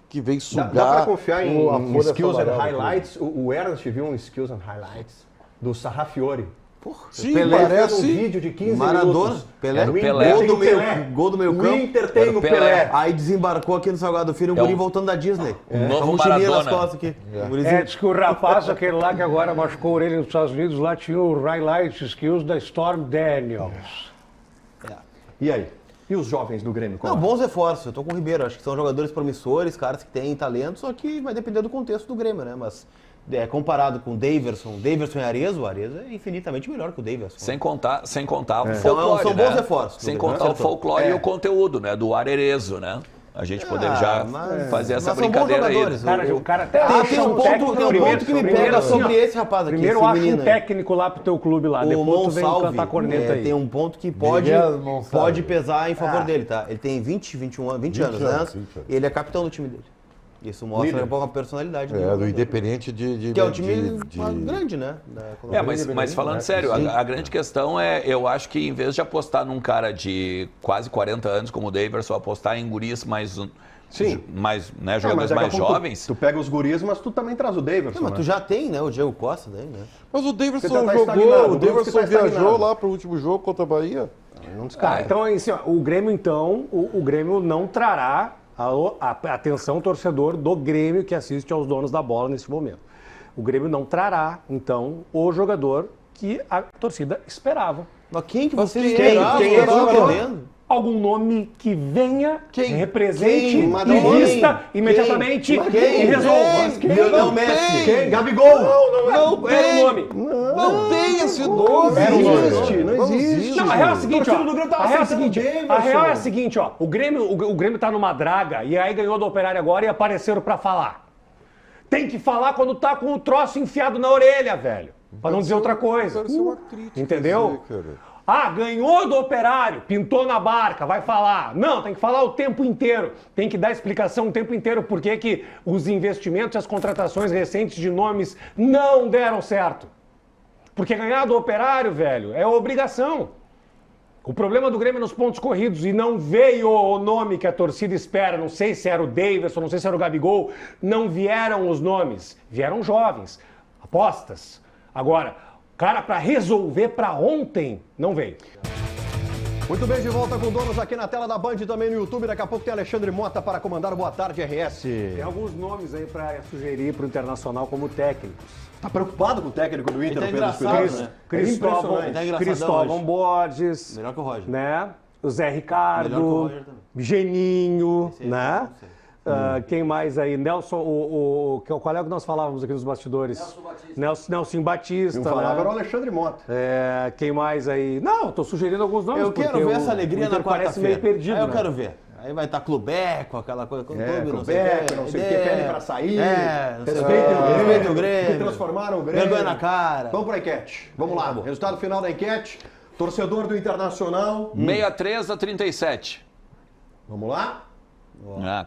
que vem sugar. Dá pra confiar a em folha skills and salarial do highlights? O Ernst viu um skills and highlights do Sarrafiori. Porra, Sim, Pelé fez um parece. vídeo de 15 Maradona. minutos. Pelé. O Inter Pelé. tem o Pelé. Gol do meio O campo. Inter tem Era o o Pelé. Pelé. Aí desembarcou aqui no Salgado Filho, um guri voltando da Disney. novo Com mochilinha nas Maradona. costas aqui. Gurizinho. Diz que o rapaz, aquele lá que agora machucou a orelha nos Estados Unidos, lá tinha o highlight skills da Storm Daniels. E aí? E os jovens do Grêmio? Não, bons reforços. Eu tô com o Ribeiro. Acho que são jogadores promissores, caras que têm talento, só que vai depender do contexto do Grêmio, né? Mas comparado com o Daverson e Arezzo, o Arezzo é infinitamente melhor que o Daverson. Sem contar o Então, folclore, são né? bons reforços. Sem Né? contar o folclore e É. o conteúdo, né? Do Arerezo, né? A gente poder já fazer essa Mas são bons brincadeira aí. jogadores. Né? O cara até Tem acha um ponto que me pega assim, sobre ó, esse rapaz aqui, Primeiro esse acha um menino aí. técnico lá pro teu clube lá, O depois tu vem Monsalve, cantar corneta aí. tem um ponto que pode Monsalve. pesar em favor dele, tá? Ele tem 20 anos, né? 20 anos. E ele é capitão do time dele. Isso mostra um pouco a personalidade dele. Do Independente de Que é um time grande, né? Mas falando sério, a grande questão é, eu acho que em vez de apostar num cara de quase 40 anos como o Daverson, apostar em guris mais né, jogadores mais jovens. Tu pega os guris, mas tu também traz o Daverson. Não, mas tu já tem, né? O Diego Costa daí, né? Mas o Daverson Porque tá jogou, estagnado, o Daverson tá estagnado. viajou lá pro último jogo contra a Bahia. Não descarta. Então, assim, ó, o Grêmio, então, o Grêmio não trará a atenção torcedor do Grêmio que assiste aos donos da bola nesse momento. O Grêmio não trará, então, o jogador que a torcida esperava. Mas quem que você Quem é esse jogador? entendendo? Algum nome que venha, represente Quem? e vista imediatamente e resolva. Lionel Messi. Quem? Gabigol! Não era o nome. Não tem esse nome. Não existe. Não, a real é a seguinte, ó. torcida do Grêmio tava A real é a aceitando seguinte, o Daverson. a real é a seguinte, ó. O Grêmio tá numa draga e aí ganhou do Operário agora e apareceram pra falar. Tem que falar quando tá com o troço enfiado na orelha, velho. Pra não dizer outra coisa. Entendeu? Ganhou do Operário, pintou na barca, vai falar. Não, tem que falar o tempo inteiro. Tem que dar explicação o tempo inteiro por que os investimentos e as contratações recentes de nomes não deram certo. Porque ganhar do Operário, velho, é obrigação. O problema do Grêmio é nos pontos corridos e não veio o nome que a torcida espera. Não sei se era o Daverson, não sei se era o Gabigol. Não vieram os nomes. Vieram jovens, apostas. Agora, cara, para resolver para ontem, não veio. Muito bem, de volta com donos aqui na tela da Band e também no YouTube. Daqui a pouco tem Alexandre Mota para comandar o Boa Tarde RS. Tem alguns nomes aí para sugerir para o Internacional como técnicos. Tá preocupado com o técnico do Inter, Ele tá o Pedro engraçado, Espírito? né? Cristóvão, Ele tá engraçadão Cristóvão hoje. Borges, Melhor que o Roger. né? O Zé Melhor que o Ricardo, Roger também. Geninho, Esse aí, né? não sei. Quem mais aí? Nelson, qual é o que nós falávamos aqui nos bastidores? Nelson Batista. Não falava, era o Alexandre Mota. Quem mais aí? Não, estou sugerindo alguns nomes. Eu quero ver essa alegria na quarta-feira. Parece meio perdido, eu quero ver. Aí vai estar Clubeco, aquela coisa. Clubeco, não sei o que, pedem pra sair. Respeita o Grêmio. Que transformaram o Grêmio. Vergonha na cara. Vamos pra enquete. Vamos lá. Resultado final da enquete. Torcedor do Internacional. 63-37. Vamos lá?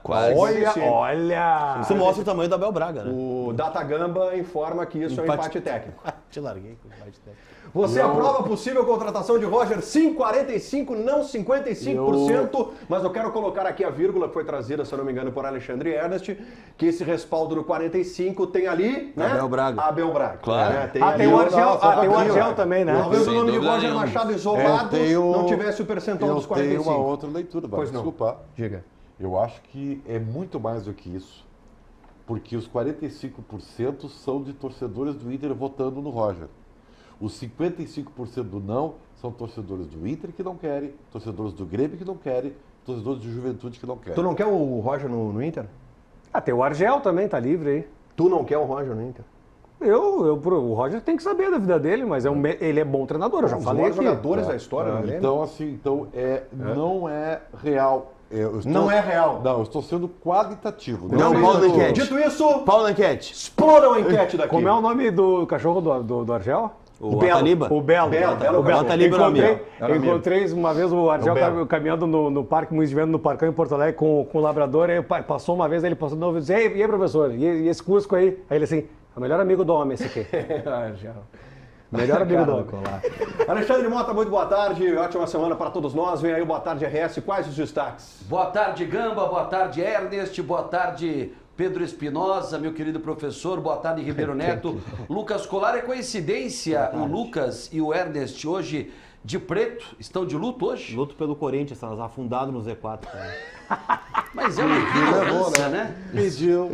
Quase. Olha! Isso mostra o tamanho do Abel Braga, né? O Data Gamba informa que isso é um empate técnico. Te larguei com o empate técnico. Você aprova a possível contratação de Roger? Sim, 45%, não 55%. Mas eu quero colocar aqui a vírgula que foi trazida, se eu não me engano, por Alexandre Ernest, que esse respaldo no 45% tem ali, né? Abel Braga. Abel Braga. Claro. Tem o Argel, tem o Argel também, né? Talvez o nome de dúvida Roger nenhuma. Machado isolado não tivesse o percentual dos 45%. Eu tenho uma outra leitura, Pois não. Desculpa. Diga. Eu acho que é muito mais do que isso. Porque os 45% são de torcedores do Inter votando no Roger. Os 55% do não são torcedores do Inter que não querem, torcedores do Grêmio que não querem, torcedores de Juventude que não querem. Tu não quer o Roger no Inter? Tem o Argel também, tá livre aí. Tu não quer o Roger no Inter? O Roger tem que saber da vida dele, mas ele é bom treinador, eu já falei aqui. Jogadores da história do Grêmio. Então, assim, não é real. Não é real. Não, eu estou sendo qualitativo. Não, Paulo da enquete. Dito isso, Paulo da enquete. explodam a enquete daqui. Como é o nome do cachorro do Argel? O Ataliba. O Belo. Belo. Ataliba era amigo. Encontrei uma vez o Argel caminhando no Parque Moinhos de Vento, no Parcão em Porto Alegre, com o labrador. Aí passou uma vez, ele passou de novo e disse: e aí, professor? E esse Cusco aí? Aí ele assim: é o melhor amigo do homem esse aqui. Argel. Melhor amigo do homem. Alexandre Mota, muito boa tarde. Ótima semana para todos nós. Vem aí o Boa Tarde RS. Quais os destaques? Boa tarde, Gamba. Boa tarde, Ernest. Boa tarde, Pedro Espinosa, meu querido professor. Boa tarde, Ribeiro Neto. Lucas Colar, é coincidência o Lucas e o Ernest hoje de preto? Estão de luto hoje? Luto pelo Corinthians, afundado no Z4. Mas é uma ignorância, né? Pediu.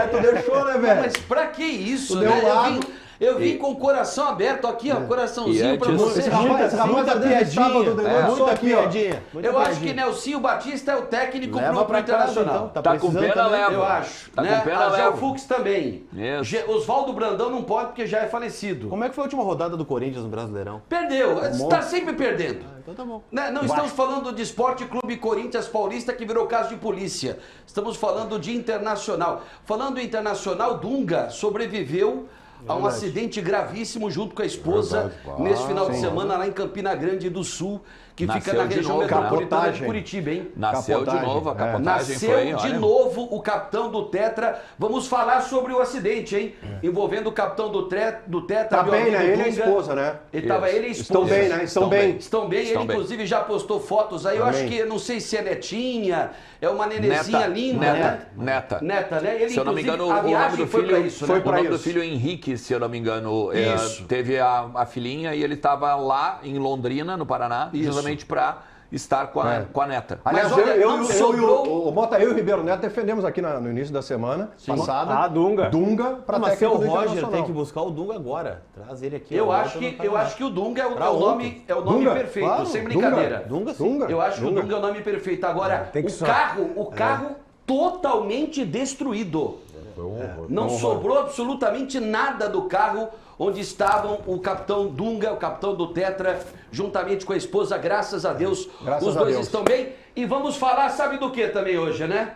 Tu deixou, né, velho? Mas pra que isso, Do né? meu lado. Eu vim com o coração aberto aqui, ó, coraçãozinho pra você. Esse rapaz tá piadinha. Muita piadinha. Eu acho que Nelsinho Batista é o técnico Leva pro pra casa, Internacional. então. Tá com pena, leva. Eu acho. Tá né? com pena, Argel leva. Fux também. Isso. Oswaldo Brandão não pode porque já é falecido. Como é que foi a última rodada do Corinthians no Brasileirão? Perdeu, está sempre perdendo. Então tá bom. Né? Não estamos falando de Esporte Clube Corinthians Paulista, que virou caso de polícia. Estamos falando de Internacional. Falando em Internacional, Dunga sobreviveu a um acidente gravíssimo junto com a esposa nesse final de semana lá em Campina Grande do Sul, que Nasceu fica na de região novo, metropolitana capotagem. de Curitiba, hein? Nasceu de novo, a capotagem Nasceu foi, de olha, novo o capitão do Tetra. Vamos falar sobre o acidente, hein? Envolvendo o capitão do Tetra. Tá meu bem, amigo né? Ele e a Dunga. esposa, né? Ele tava ele e a esposa. Estão bem, né? Estão bem. Estão bem, ele inclusive já postou fotos aí, eu acho que, não sei se é netinha, é uma nenezinha linda, né? Neta. Né? Ele, Se eu não me engano, a o nome viagem do foi filho, pra isso, foi né? o nome do isso. filho é Henrique, se eu não me engano. Isso. Teve a filhinha e ele estava lá em Londrina, no Paraná, justamente para estar com a neta. Aliás, Mas olha, não eu sobrou- o Mota, eu e o Ribeiro Neto defendemos aqui no início da semana passada. Dunga. Dunga para Mas se é técnico o do Roger, Internacional. tem que buscar o Dunga agora. Traz ele aqui. Eu ó, acho que o Dunga é o nome Dunga, perfeito, claro. sem brincadeira. Dunga, sim. Dunga. Eu acho que o Dunga é o nome perfeito. Agora, Tem que o carro totalmente destruído. Não sobrou absolutamente nada do carro onde estavam o capitão Dunga, o capitão do Tetra, juntamente com a esposa, graças a Deus. Graças os a dois Deus. estão bem. E vamos falar, sabe do que também hoje, né?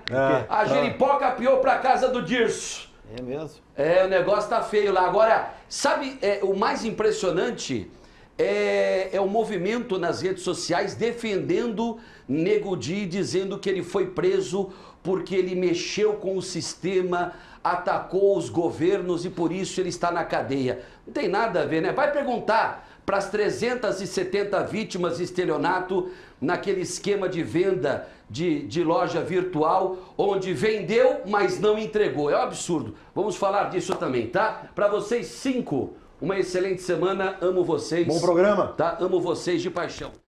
A Jeripoca piou pra casa do Dirso. É mesmo. O negócio tá feio lá. Agora, sabe, o mais impressionante é o movimento nas redes sociais defendendo Nego Di, dizendo que ele foi preso porque ele mexeu com o sistema, atacou os governos e por isso ele está na cadeia. Não tem nada a ver, né? Vai perguntar para as 370 vítimas de estelionato naquele esquema de venda de loja virtual, onde vendeu, mas não entregou. É um absurdo. Vamos falar disso também, tá? Para vocês 5, uma excelente semana. Amo vocês. Bom programa. Tá? Amo vocês de paixão.